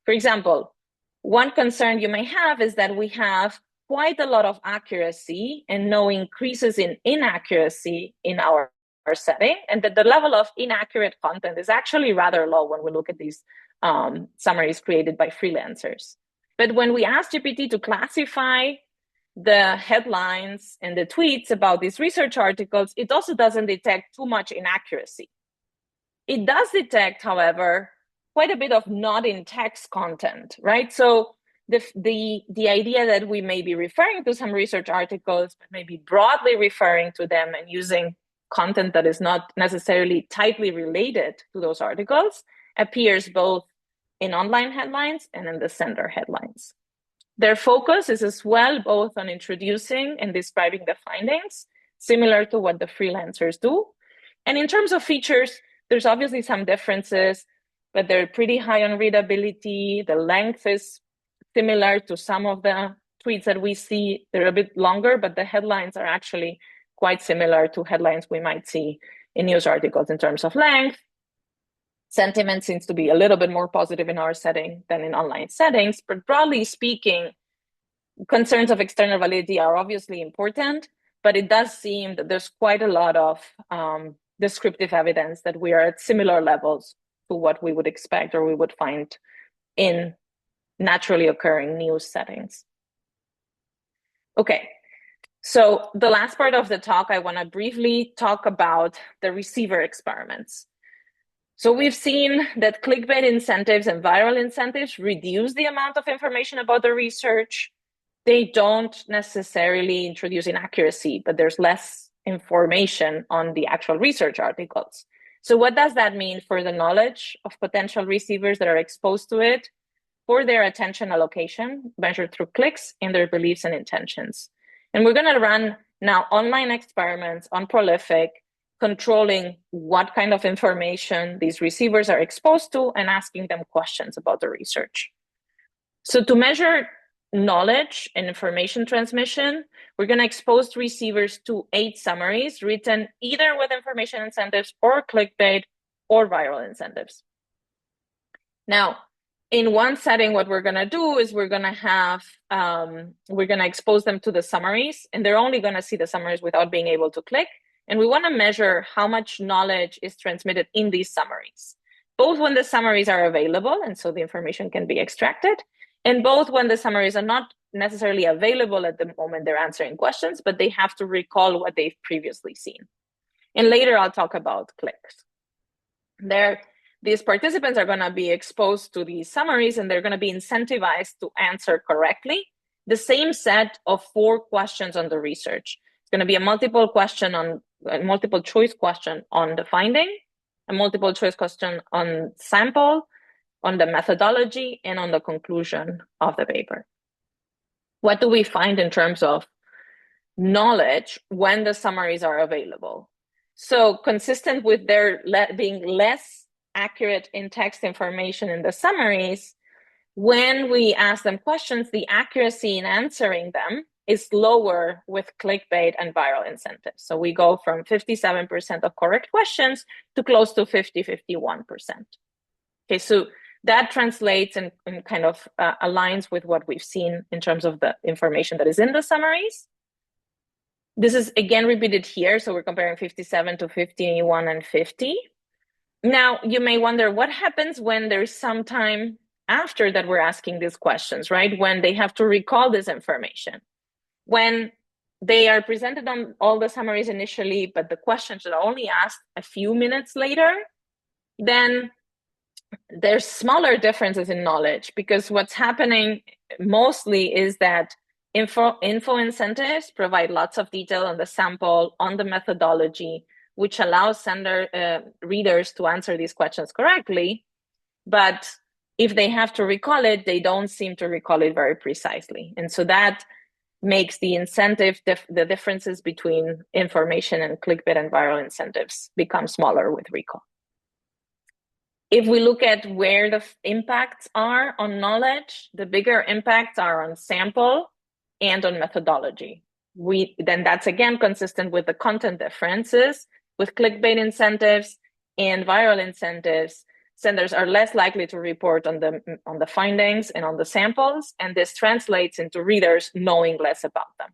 For example, one concern you may have is that we have quite a lot of accuracy and no increases in inaccuracy in our setting, and that the level of inaccurate content is actually rather low when we look at these summaries created by freelancers. But when we ask GPT to classify the headlines and the tweets about these research articles, it also doesn't detect too much inaccuracy. It does detect, however, quite a bit of not in text content, right? So the idea that we may be referring to some research articles, but maybe broadly referring to them and using content that is not necessarily tightly related to those articles appears both in online headlines and in the sender headlines. Their focus is as well both on introducing and describing the findings, similar to what the freelancers do. And in terms of features, there's obviously some differences, but they're pretty high on readability. The length is similar to some of the tweets that we see. They're a bit longer, but the headlines are actually quite similar to headlines we might see in news articles in terms of length. Sentiment seems to be a little bit more positive in our setting than in online settings, but broadly speaking, concerns of external validity are obviously important, but it does seem that there's quite a lot of descriptive evidence that we are at similar levels to what we would expect or we would find in naturally occurring news settings. Okay, so the last part of the talk, I want to briefly talk about the receiver experiments. So we've seen that clickbait incentives and viral incentives reduce the amount of information about the research. They don't necessarily introduce inaccuracy, but there's less information on the actual research articles. So what does that mean for the knowledge of potential receivers that are exposed to it, for their attention allocation measured through clicks, and their beliefs and intentions? And we're going to run now online experiments on Prolific, controlling what kind of information these receivers are exposed to and asking them questions about the research. So to measure knowledge and information transmission, we're going to expose receivers to 8 summaries written either with information incentives or clickbait or viral incentives. Now, in one setting, what we're going to do is we're going to expose them to the summaries, and they're only going to see the summaries without being able to click. And we want to measure how much knowledge is transmitted in these summaries, both when the summaries are available, and so the information can be extracted, and both when the summaries are not necessarily available at the moment they're answering questions, but they have to recall what they've previously seen. And later I'll talk about clicks. These participants are going to be exposed to these summaries, and they're going to be incentivized to answer correctly the same set of 4 questions on the research. It's going to be a multiple choice question on the finding, a multiple choice question on sample, on the methodology, and on the conclusion of the paper. What do we find in terms of knowledge when the summaries are available? So consistent with there being less accurate in-text information in the summaries, when we ask them questions, the accuracy in answering them is lower with clickbait and viral incentives. So we go from 57% of correct questions to close to 51%. Okay, so that translates and kind of aligns with what we've seen in terms of the information that is in the summaries. This is again repeated here, so we're comparing 57 to 51 and 50. Now, you may wonder what happens when there's some time after that we're asking these questions, right? When they have to recall this information. When they are presented on all the summaries initially, but the questions are only asked a few minutes later, then there's smaller differences in knowledge, because what's happening mostly is that info incentives provide lots of detail on the sample, on the methodology, which allows readers to answer these questions correctly. But if they have to recall it, they don't seem to recall it very precisely. And so that makes the incentive, the differences between information and clickbait and viral incentives become smaller with recall. If we look at where the impacts are on knowledge, the bigger impacts are on sample and on methodology. Then that's again consistent with the content differences. With clickbait incentives and viral incentives, senders are less likely to report on the findings and on the samples, and this translates into readers knowing less about them.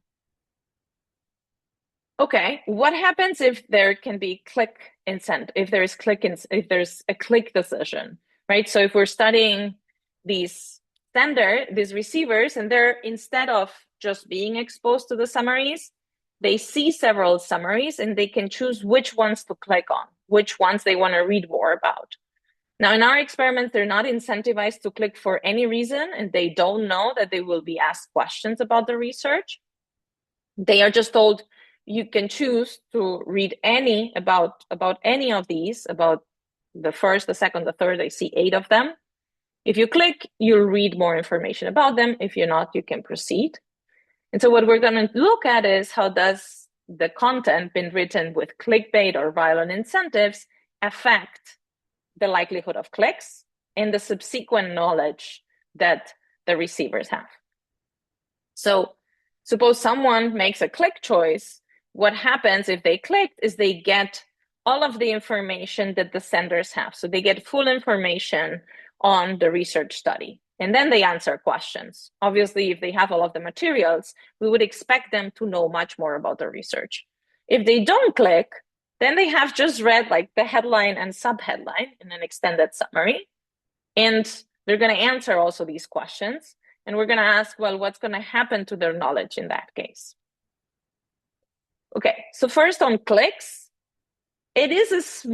Okay, what happens if there can be click incentive, if there's a click decision, right? So if we're studying these receivers, and they're, instead of just being exposed to the summaries, they see several summaries and they can choose which ones to click on, which ones they want to read more about. Now, in our experiments, they're not incentivized to click for any reason, and they don't know that they will be asked questions about the research. They are just told, you can choose to read any about any of these, about the first, the second, the third. I see 8 of them. If you click, you'll read more information about them. If you're not, you can proceed. And so what we're going to look at is how does the content been written with clickbait or viral incentives affect the likelihood of clicks and the subsequent knowledge that the receivers have. So suppose someone makes a click choice. What happens if they clicked is they get all of the information that the senders have. So they get full information on the research study. And then they answer questions. Obviously, if they have all of the materials, we would expect them to know much more about the research. If they don't click, then they have just read like the headline and subheadline in an extended summary. And they're going to answer also these questions. And we're going to ask, well, what's going to happen to their knowledge in that case? Okay, so first on clicks, it is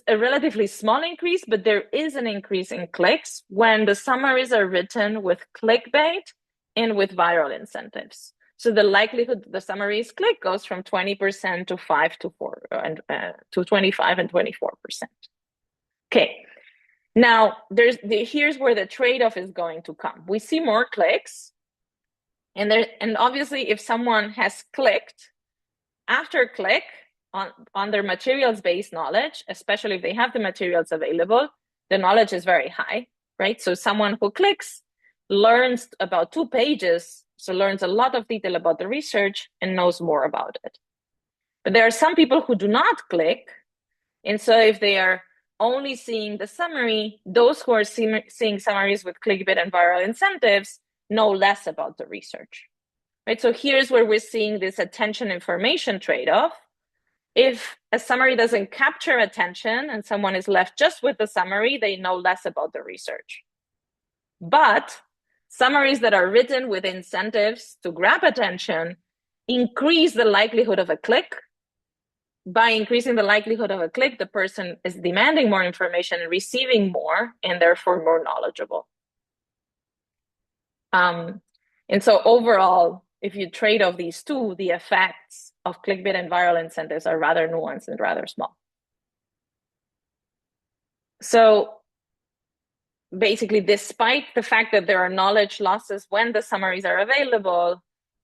a relatively small increase, but there is an increase in clicks when the summaries are written with clickbait and with viral incentives. So the likelihood that the summaries click goes from 20% to 5 to 4 and to 25 and 24%. Okay, now here's where the trade-off is going to come. We see more clicks, and obviously if someone has clicked, after click on their materials-based knowledge, especially if they have the materials available, the knowledge is very high, right? So someone who clicks learns about 2 pages, so learns a lot of detail about the research and knows more about it. But there are some people who do not click, and so if they are only seeing the summary, those who are seeing summaries with clickbait and viral incentives know less about the research, right? So here's where we're seeing this attention information trade-off. If a summary doesn't capture attention and someone is left just with the summary, they know less about the research. But summaries that are written with incentives to grab attention increase the likelihood of a click. By increasing the likelihood of a click, the person is demanding more information and receiving more, and therefore more knowledgeable. And so overall, if you trade off these two, the effects of clickbait and viral incentives are rather nuanced and rather small. So basically, despite the fact that there are knowledge losses when the summaries are available,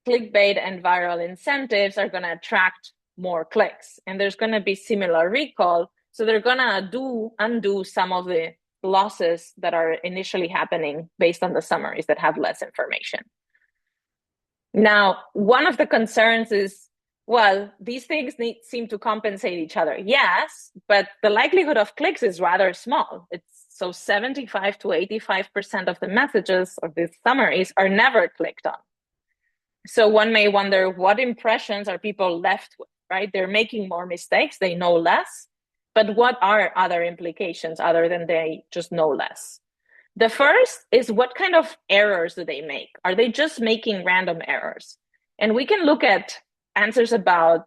clickbait and viral incentives are going to attract more clicks, and there's going to be similar recall. So they're going to undo some of the losses that are initially happening based on the summaries that have less information. Now, one of the concerns is, well, these things seem to compensate each other. Yes, but the likelihood of clicks is rather small. So 75 to 85% of the messages of these summaries are never clicked on. So one may wonder, what impressions are people left with, right? They're making more mistakes, they know less, but what are other implications other than they just know less? The first is, what kind of errors do they make? Are they just making random errors? And we can look at answers about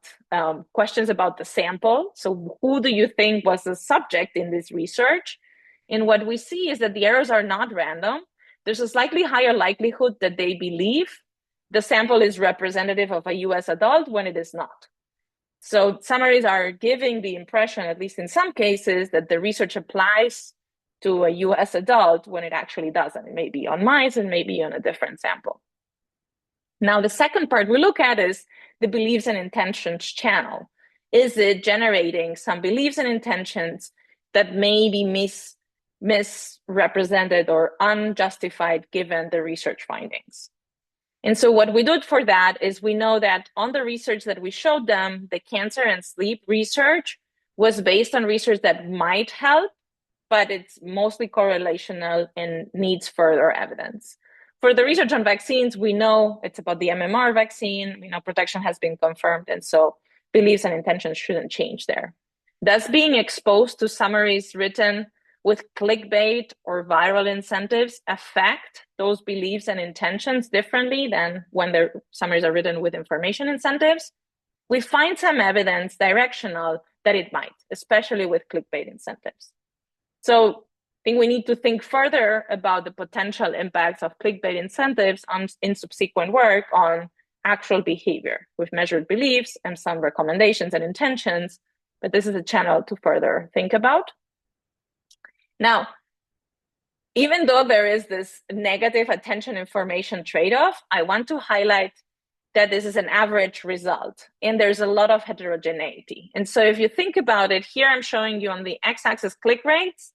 questions about the sample. So who do you think was the subject in this research? And what we see is that the errors are not random. There's a slightly higher likelihood that they believe the sample is representative of a US adult when it is not. So summaries are giving the impression, at least in some cases, that the research applies to a US adult when it actually doesn't. It may be on mice and maybe on a different sample. Now, the second part we look at is the beliefs and intentions channel. Is it generating some beliefs and intentions that may be misrepresented or unjustified given the research findings? And so what we did for that is, we know that on the research that we showed them, the cancer and sleep research was based on research that might help, but it's mostly correlational and needs further evidence. For the research on vaccines, we know it's about the MMR vaccine. We know protection has been confirmed, and so beliefs and intentions shouldn't change there. Does being exposed to summaries written with clickbait or viral incentives affect those beliefs and intentions differently than when their summaries are written with information incentives? We find some evidence, directional, that it might, especially with clickbait incentives. So I think we need to think further about the potential impacts of clickbait incentives in subsequent work on actual behavior with measured beliefs and some recommendations and intentions, but this is a channel to further think about. Now, even though there is this negative attention information trade-off, I want to highlight that this is an average result and there's a lot of heterogeneity. And so if you think about it, here I'm showing you on the x-axis click rates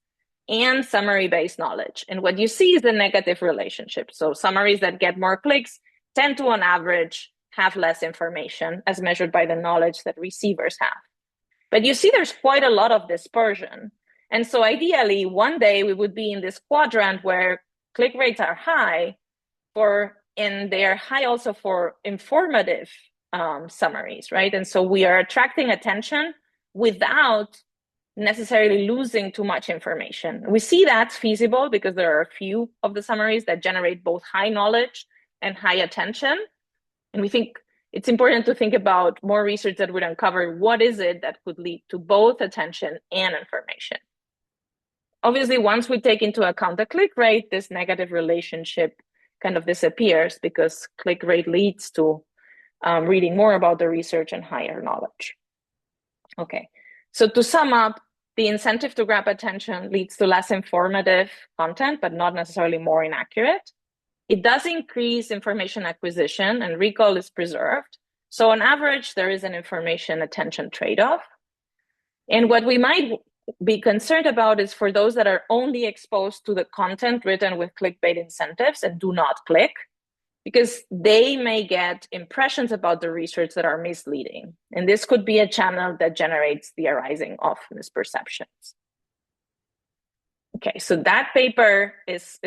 and summary-based knowledge. And what you see is the negative relationship. So summaries that get more clicks tend to, on average, have less information as measured by the knowledge that receivers have. But you see there's quite a lot of dispersion. And so ideally, one day we would be in this quadrant where click rates are high and they are high also for informative summaries, right? And so we are attracting attention without necessarily losing too much information. We see that's feasible because there are a few of the summaries that generate both high knowledge and high attention. And we think it's important to think about more research that would uncover what is it that could lead to both attention and information. Obviously, once we take into account the click rate, this negative relationship kind of disappears because click rate leads to reading more about the research and higher knowledge. Okay, so to sum up, the incentive to grab attention leads to less informative content, but not necessarily more inaccurate. It does increase information acquisition and recall is preserved. So on average, there is an information attention trade-off. And what we might be concerned about is for those that are only exposed to the content written with clickbait incentives and do not click, because they may get impressions about the research that are misleading. And this could be a channel that generates the arising of misperceptions. Okay, so that paper is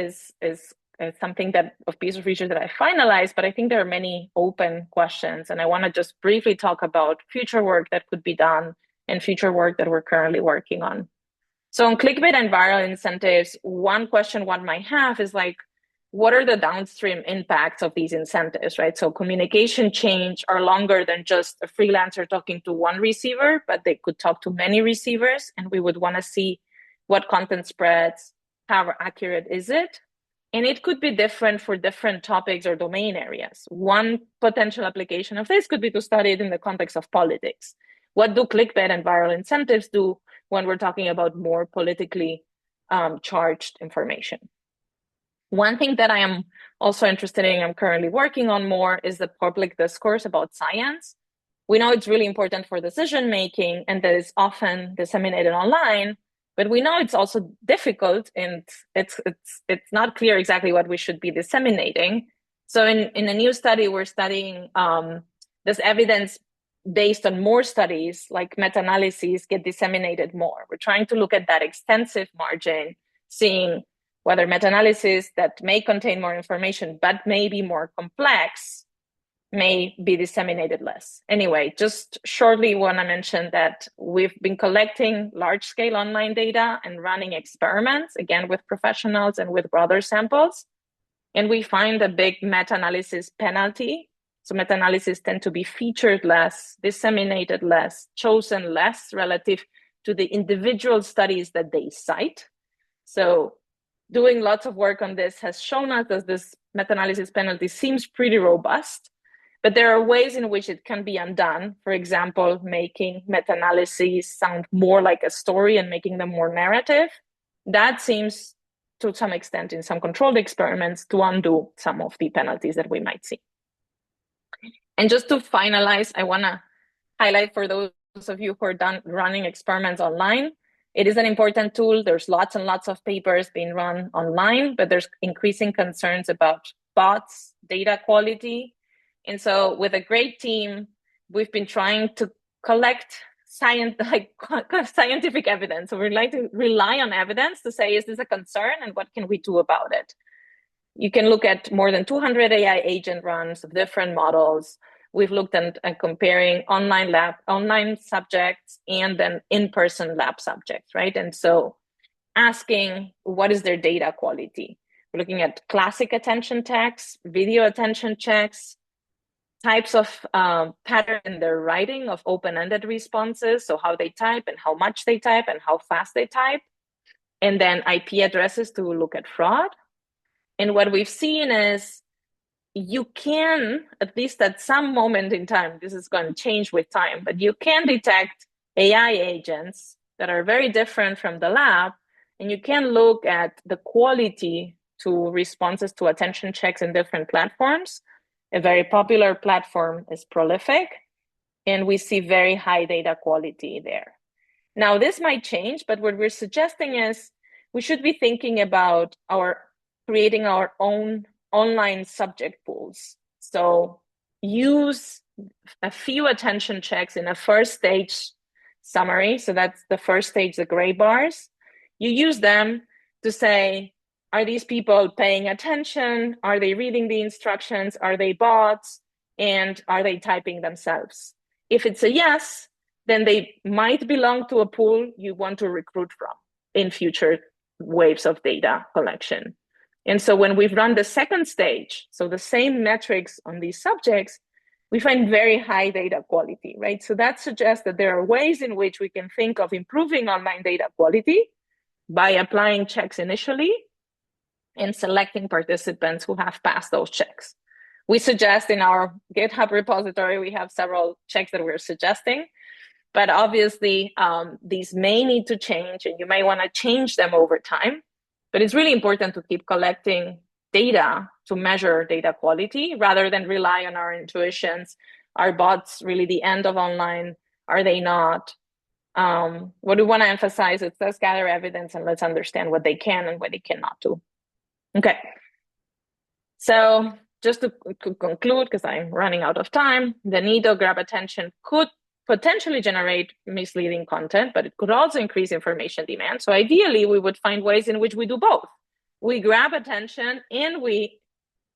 something that a piece of research that I finalized, but I think there are many open questions. And I want to just briefly talk about future work that could be done and future work that we're currently working on. So on clickbait and viral incentives, one question one might have is like, what are the downstream impacts of these incentives, right? So communication change are longer than just a freelancer talking to one receiver, but they could talk to many receivers. And we would want to see what content spreads, how accurate is it? And it could be different for different topics or domain areas. One potential application of this could be to study it in the context of politics. What do clickbait and viral incentives do when we're talking about more politically charged information? One thing that I am also interested in, I'm currently working on more, is the public discourse about science. We know it's really important for decision-making and that it's often disseminated online, but we know it's also difficult and it's not clear exactly what we should be disseminating. So in a new study, we're studying this evidence based on more studies, like meta-analyses get disseminated more. We're trying to look at that extensive margin, seeing whether meta-analysis that may contain more information, but may be more complex, may be disseminated less. Anyway, just shortly want to mention that we've been collecting large-scale online data and running experiments, again, with professionals and with broader samples. And we find a big meta-analysis penalty. So meta-analysis tend to be featured less, disseminated less, chosen less relative to the individual studies that they cite. So doing lots of work on this has shown us that this meta-analysis penalty seems pretty robust, but there are ways in which it can be undone. For example, making meta-analyses sound more like a story and making them more narrative. That seems, to some extent, in some controlled experiments, to undo some of the penalties that we might see. And just to finalize, I want to highlight for those of you who are running experiments online, it is an important tool. There's lots and lots of papers being run online, but there's increasing concerns about bots, data quality. And so with a great team, we've been trying to collect scientific evidence. So we'd like to rely on evidence to say, is this a concern and what can we do about it? You can look at more than 200 AI agent runs of different models. We've looked at comparing online subjects and then in-person lab subjects, right? And so asking, what is their data quality? We're looking at classic attention checks, video attention checks, types of pattern in their writing of open-ended responses, so how they type and how much they type and how fast they type, and then IP addresses to look at fraud. And what we've seen is you can, at least at some moment in time, this is going to change with time, but you can detect AI agents that are very different from the lab, and you can look at the quality to responses to attention checks in different platforms. A very popular platform is Prolific, and we see very high data quality there. Now, this might change, but what we're suggesting is we should be thinking about creating our own online subject pools. So use a few attention checks in a first stage summary. So that's the first stage, the gray bars. You use them to say, are these people paying attention? Are they reading the instructions? Are they bots? And are they typing themselves? If it's a yes, then they might belong to a pool you want to recruit from in future waves of data collection. And so when we've run the second stage, so the same metrics on these subjects, we find very high data quality, right? So that suggests that there are ways in which we can think of improving online data quality by applying checks initially and selecting participants who have passed those checks. We suggest in our GitHub repository, we have several checks that we're suggesting, but obviously these may need to change and you may want to change them over time. But it's really important to keep collecting data to measure data quality rather than rely on our intuitions. Are bots really the end of online? Are they not? What we want to emphasize is let's gather evidence and let's understand what they can and what they cannot do. Okay. So just to conclude, because I'm running out of time, the need to grab attention could potentially generate misleading content, but it could also increase information demand. So ideally, we would find ways in which we do both. We grab attention and we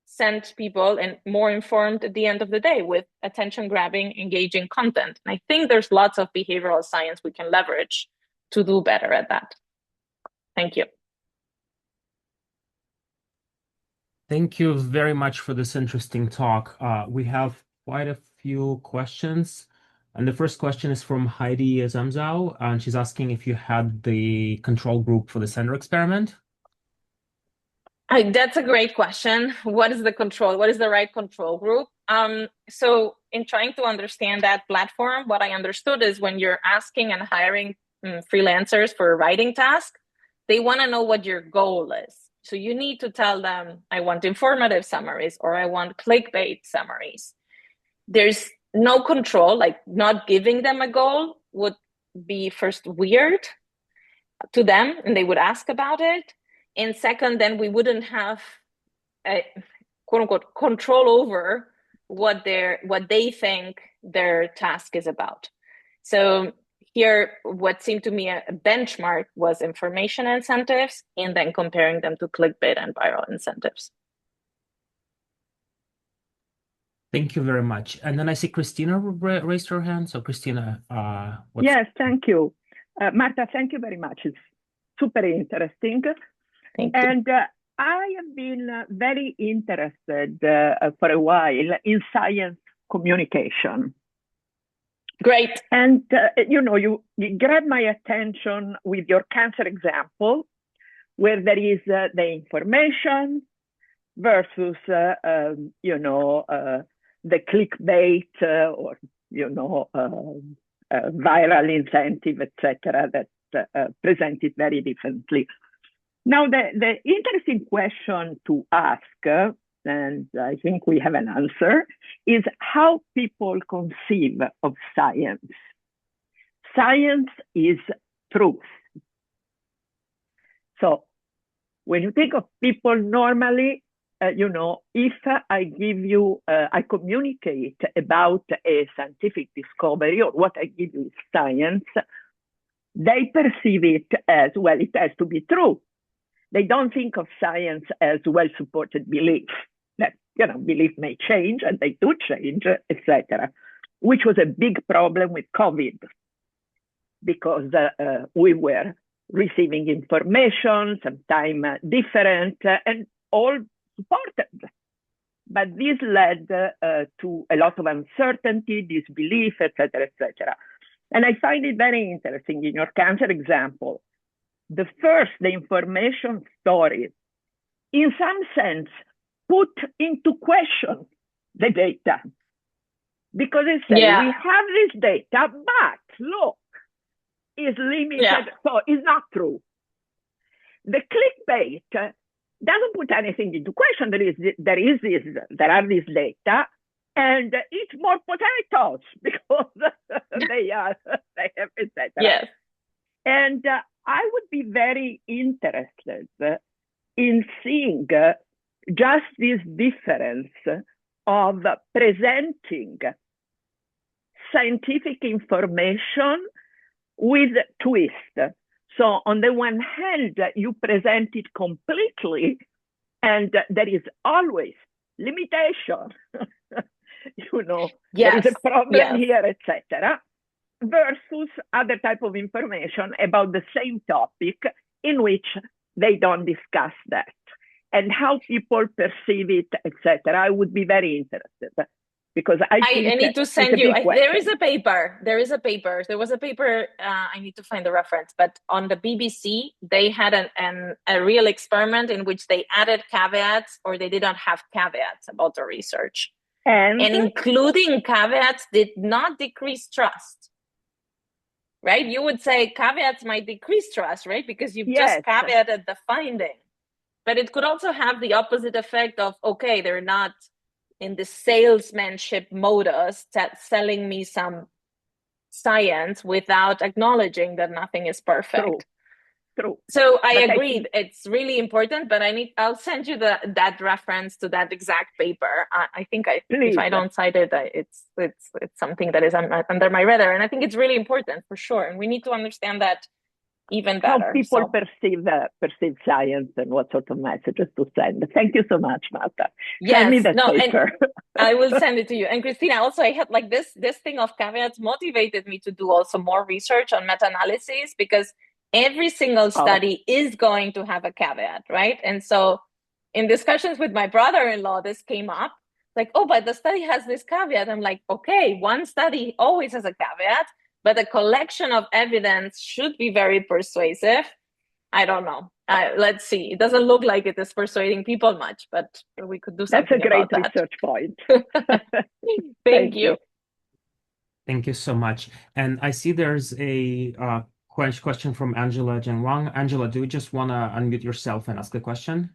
send people and more informed at the end of the day with attention grabbing, engaging content. And I think there's lots of behavioral science we can leverage to do better at that. Thank you. Thank you very much for this interesting talk. We have quite a few questions. And the first question is from Heidi Zamzau, and she's asking if you had the control group for the sender experiment. That's a great question. What is the control? What is the right control group? So in trying to understand that platform, what I understood is when you're asking and hiring freelancers for a writing task, they want to know what your goal is. So you need to tell them, I want informative summaries or I want clickbait summaries. There's no control, like not giving them a goal would be first weird to them and they would ask about it. And second, then we wouldn't have a quote unquote control over what they think their task is about. So here, what seemed to me a benchmark was information incentives and then comparing them to clickbait and viral incentives. Thank you very much. And then I see Christina raised her hand. So Christina, Yes, thank you. Marta, thank you very much. It's super interesting. Thank you. And I have been very interested for a while in science communication. Great. And, you grabbed my attention with your cancer example, where there is the information versus, the clickbait or, viral incentive, etc., that presented very differently. Now, the interesting question to ask, and I think we have an answer, is how people conceive of science. Science is truth. So when you think of people normally, if I give you, I communicate about a scientific discovery or what I give you is science, they perceive it as, well, it has to be true. They don't think of science as well-supported belief. That, belief may change and they do change, etc., which was a big problem with COVID because we were receiving information, sometimes different, and all supported. But this led to a lot of uncertainty, disbelief, etc., etc. And I find it very interesting in your cancer example. The information stories, in some sense, put into question the data. Because they say, we have this data, but look, it's limited, so it's not true. The clickbait doesn't put anything into question. There are these data, and eat more potatoes because they have, etc. Yes. And I would be very interested in seeing just this difference of presenting scientific information with twist. So on the one hand, you present it completely, and there is always limitation. There is a problem here, etc. Versus other type of information about the same topic in which they don't discuss that. And how people perceive it, etc. I would be very interested because I need to send you. There is a paper. There was a paper. I need to find the reference. But on the BBC, they had a real experiment in which they added caveats or they did not have caveats about the research, and including caveats did not decrease trust. Right? You would say caveats might decrease trust, right? Because you've just caveated the finding. But it could also have the opposite effect of, okay, they're not in the salesmanship modus selling me some science without acknowledging that nothing is perfect. True. So I agree. It's really important, but I'll send you that reference to that exact paper. I think if I don't cite it, it's something that is under my radar. And I think it's really important for sure. And we need to understand that even better. How people perceive science and what sort of messages to send. Thank you so much, Marta. Send me that paper. And I will send it to you. And Christina, also I had like this thing of caveats motivated me to do also more research on meta-analysis, because every single study is going to have a caveat, right? And so in discussions with my brother-in-law, this came up like, oh, but the study has this caveat. I'm like, okay, one study always has a caveat, but a collection of evidence should be very persuasive. I don't know. Let's see. It doesn't look like it is persuading people much, but we could do something about that. That's a great research point. Thank you. Thank you so much. And I see there's a question from Angela Zhengwang. Angela, do you just want to unmute yourself and ask a question?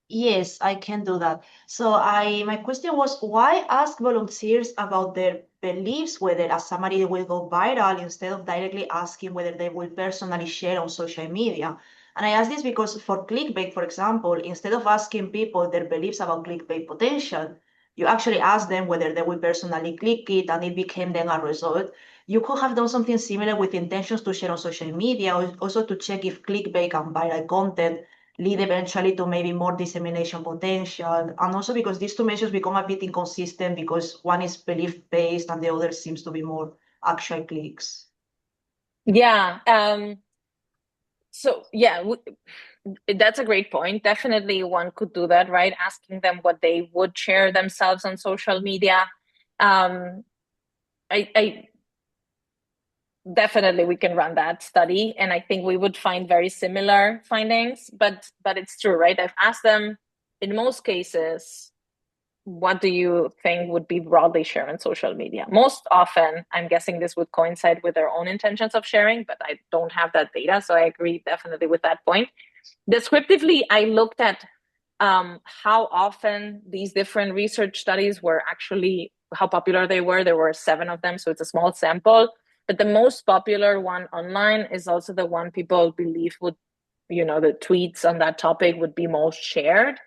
Yes, I can do that. So my question was, why ask volunteers about their beliefs whether a summary will go viral instead of directly asking whether they will personally share on social media? And I ask this because for clickbait, for example, instead of asking people their beliefs about clickbait potential, you actually ask them whether they will personally click it and it became then a result. You could have done something similar with intentions to share on social media, or also to check if clickbait and viral content lead eventually to maybe more dissemination potential. And also because these two measures become a bit inconsistent because one is belief-based and the other seems to be more actual clicks. Yeah. That's a great point. Definitely one could do that, right? Asking them what they would share themselves on social media. Definitely we can run that study, and I think we would find very similar findings, but it's true, right? I've asked them in most cases, what do you think would be broadly shared on social media? Most often, I'm guessing this would coincide with their own intentions of sharing, but I don't have that data, so I agree definitely with that point. Descriptively, I looked at how often these different research studies were actually, how popular they were. There were 7 of them, so it's a small sample. But the most popular one online is also the one people believe would, the tweets on that topic would be most shared.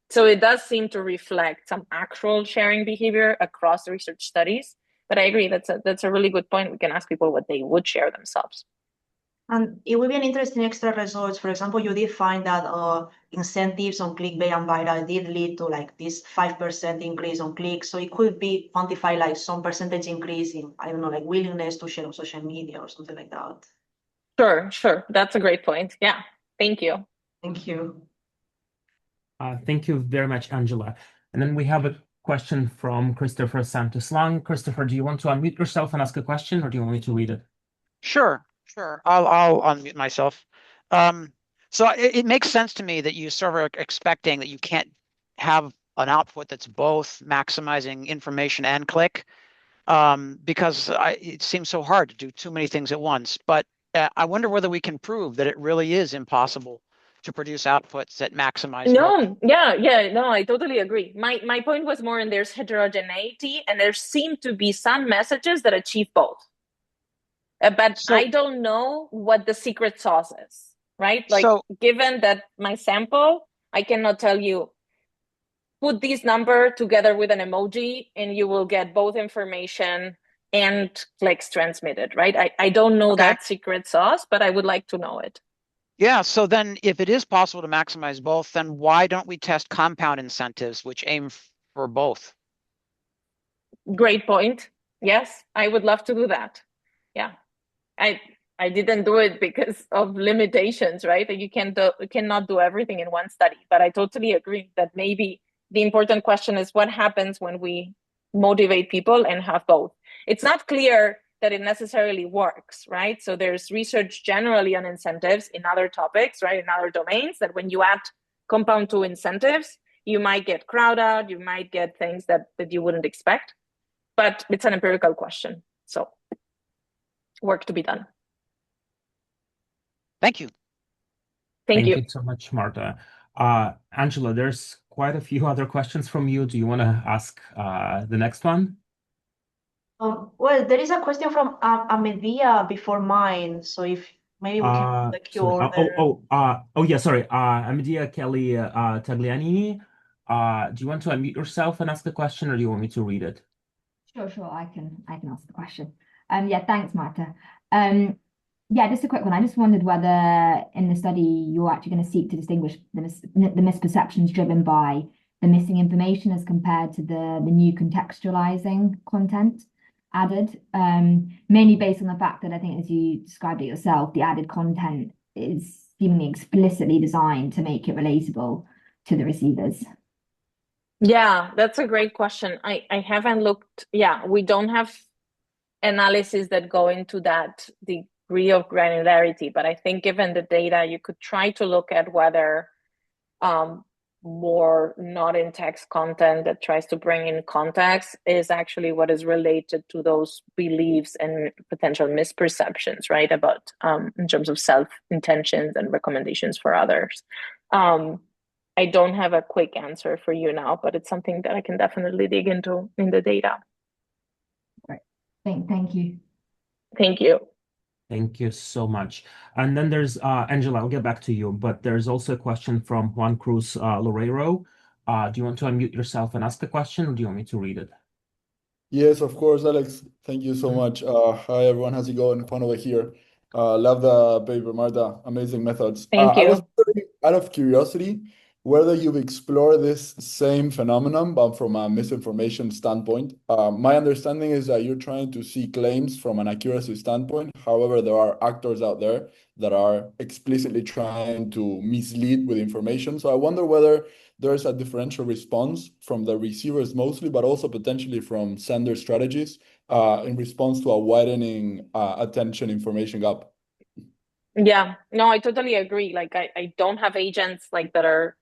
So it does seem to reflect some actual sharing behavior across research studies. But I agree, that's a really good point. We can ask people what they would share themselves. And it would be an interesting extra results. For example, you did find that incentives on clickbait and viral did lead to like this 5% increase on clicks. So it could be quantified like some percentage increase in, I don't know, like willingness to share on social media or something like that. Sure. That's a great point. Yeah. Thank you. Thank you. Thank you very much, Angela. And then we have a question from Christopher Santos-Lang. Christopher, do you want to unmute yourself and ask a question, or do you want me to read it? Sure. I'll unmute myself. So it makes sense to me that you sort of are expecting that you can't have an output that's both maximizing information and click, because it seems so hard to do too many things at once. But I wonder whether we can prove that it really is impossible to produce outputs that maximize both. No, yeah, no, I totally agree. My point was more in there's heterogeneity, and there seem to be some messages that achieve both. But I don't know what the secret sauce is, right? Like, given that my sample, I cannot tell you, put this number together with an emoji and you will get both information and clicks transmitted, right? I don't know that secret sauce, but I would like to know it. Yeah, so then if it is possible to maximize both, then why don't we test compound incentives, which aim for both? Great point. Yes, I would love to do that. Yeah. I didn't do it because of limitations, right? That you cannot do everything in one study. But I totally agree that maybe the important question is what happens when we motivate people and have both. It's not clear that it necessarily works, right? So there's research generally on incentives in other topics, right? In other domains, that when you add compound to incentives, you might get crowd out, you might get things that you wouldn't expect. But it's an empirical question. So work to be done. Thank you. Thank you. Thank you so much, Marta. Angela, there's quite a few other questions from you. Do you want to ask the next one? Well, there is a question from Amedia before mine. So if maybe we can the queue order. Yeah, sorry. Amedia Kelly Tagliani. Do you want to unmute yourself and ask the question, or do you want me to read it? Sure. I can ask the question. Yeah, thanks, Marta. Yeah, just a quick one. I just wondered whether in the study you're actually going to seek to distinguish the misperceptions driven by the missing information as compared to the new contextualizing content added, mainly based on the fact that I think, as you described it yourself, the added content is seemingly explicitly designed to make it relatable to the receivers. Yeah, that's a great question. I haven't looked. Yeah, we don't have analysis that go into that degree of granularity, but I think given the data, you could try to look at whether more not in text content that tries to bring in context is actually what is related to those beliefs and potential misperceptions, right? About in terms of self intentions and recommendations for others. I don't have a quick answer for you now, but it's something that I can definitely dig into in the data. Right. Thank you. Thank you. Thank you so much. And then there's Angela, I'll get back to you, but there's also a question from Juan Cruz Loreiro. Do you want to unmute yourself and ask the question, or do you want me to read it? Yes, of course, Alex. Thank you so much. Hi, everyone. How's it going? Juan over here. Love the paper, Marta. Amazing methods. Thank you. I was wondering, out of curiosity, whether you've explored this same phenomenon, but from a misinformation standpoint. My understanding is that you're trying to see claims from an accuracy standpoint. However, there are actors out there that are explicitly trying to mislead with information. So I wonder whether there's a differential response from the receivers mostly, but also potentially from sender strategies in response to a widening attention information gap. Yeah, no, I totally agree. Like I don't have agents like that are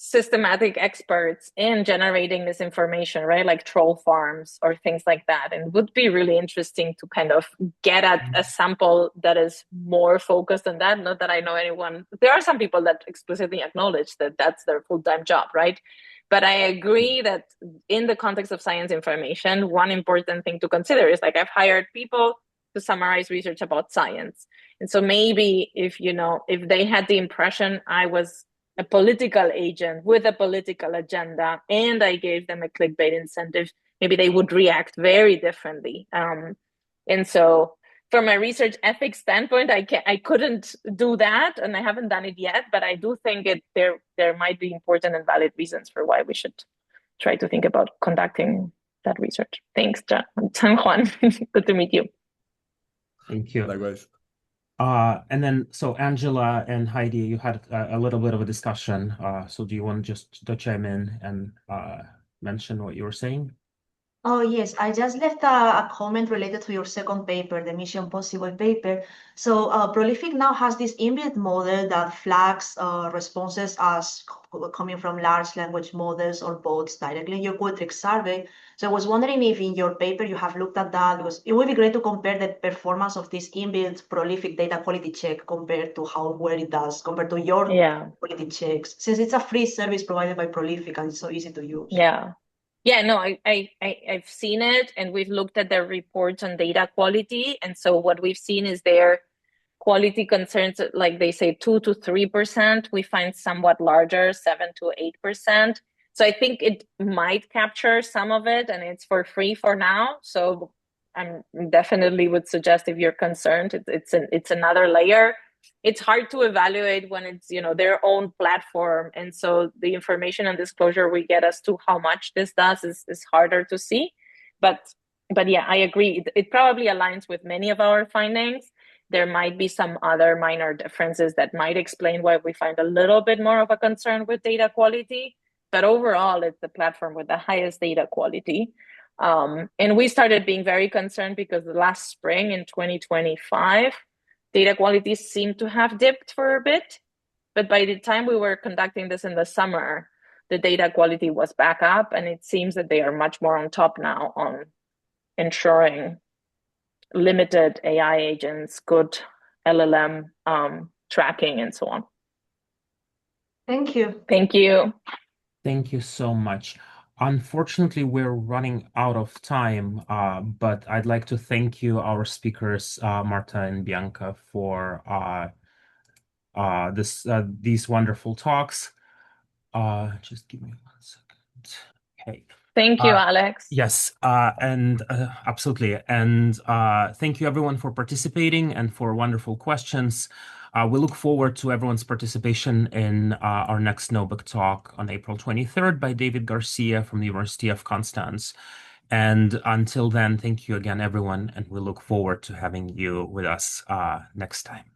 systematic experts in generating this information, right? Like troll farms or things like that. And it would be really interesting to kind of get at a sample that is more focused on that. Not that I know anyone. There are some people that explicitly acknowledge that that's their full-time job, right? But I agree that in the context of science information, one important thing to consider is like I've hired people to summarize research about science. And so maybe if they had the impression I was a political agent with a political agenda and I gave them a clickbait incentive, maybe they would react very differently. And so from a research ethics standpoint, I couldn't do that, and I haven't done it yet, but I do think there might be important and valid reasons for why we should try to think about conducting that research. Thanks, San Juan. Good to meet you. Thank you. Likewise. And then, so Angela and Heidi, you had a little bit of a discussion. So do you want just to chime in and mention what you were saying? Oh, yes, I just left a comment related to your second paper, the Mission Possible paper. So Prolific now has this inbuilt model that flags responses as coming from large language models or bots directly in your Qualtrics survey. So I was wondering if in your paper you have looked at that, because it would be great to compare the performance of this inbuilt Prolific data quality check compared to how well it does compared to your quality checks, since it's a free service provided by Prolific and it's so easy to use. Yeah, no, I've seen it, and we've looked at their reports on data quality. And so what we've seen is their quality concerns, like they say 2 to 3%. We find somewhat larger, 7 to 8%. So I think it might capture some of it, and it's for free for now. So I definitely would suggest, if you're concerned, it's another layer. It's hard to evaluate when it's, their own platform. And so the information and disclosure we get as to how much this does is harder to see. But yeah, I agree. It probably aligns with many of our findings. There might be some other minor differences that might explain why we find a little bit more of a concern with data quality. But overall, it's the platform with the highest data quality. And we started being very concerned because last spring in 2025, data quality seemed to have dipped for a bit. But by the time we were conducting this in the summer, the data quality was back up, and it seems that they are much more on top now on ensuring limited AI agents, good LLM tracking, and so on. Thank you. Thank you. Thank you so much. Unfortunately, we're running out of time, but I'd like to thank you, our speakers, Marta and Bianca, for these wonderful talks. Just give me 1 second. Okay. Thank you, Alex. Yes, and absolutely. And thank you, everyone, for participating and for wonderful questions. We look forward to everyone's participation in our next NoBec talk on April 23rd by David Garcia from the University of Constance. And until then, thank you again, everyone, and we look forward to having you with us next time.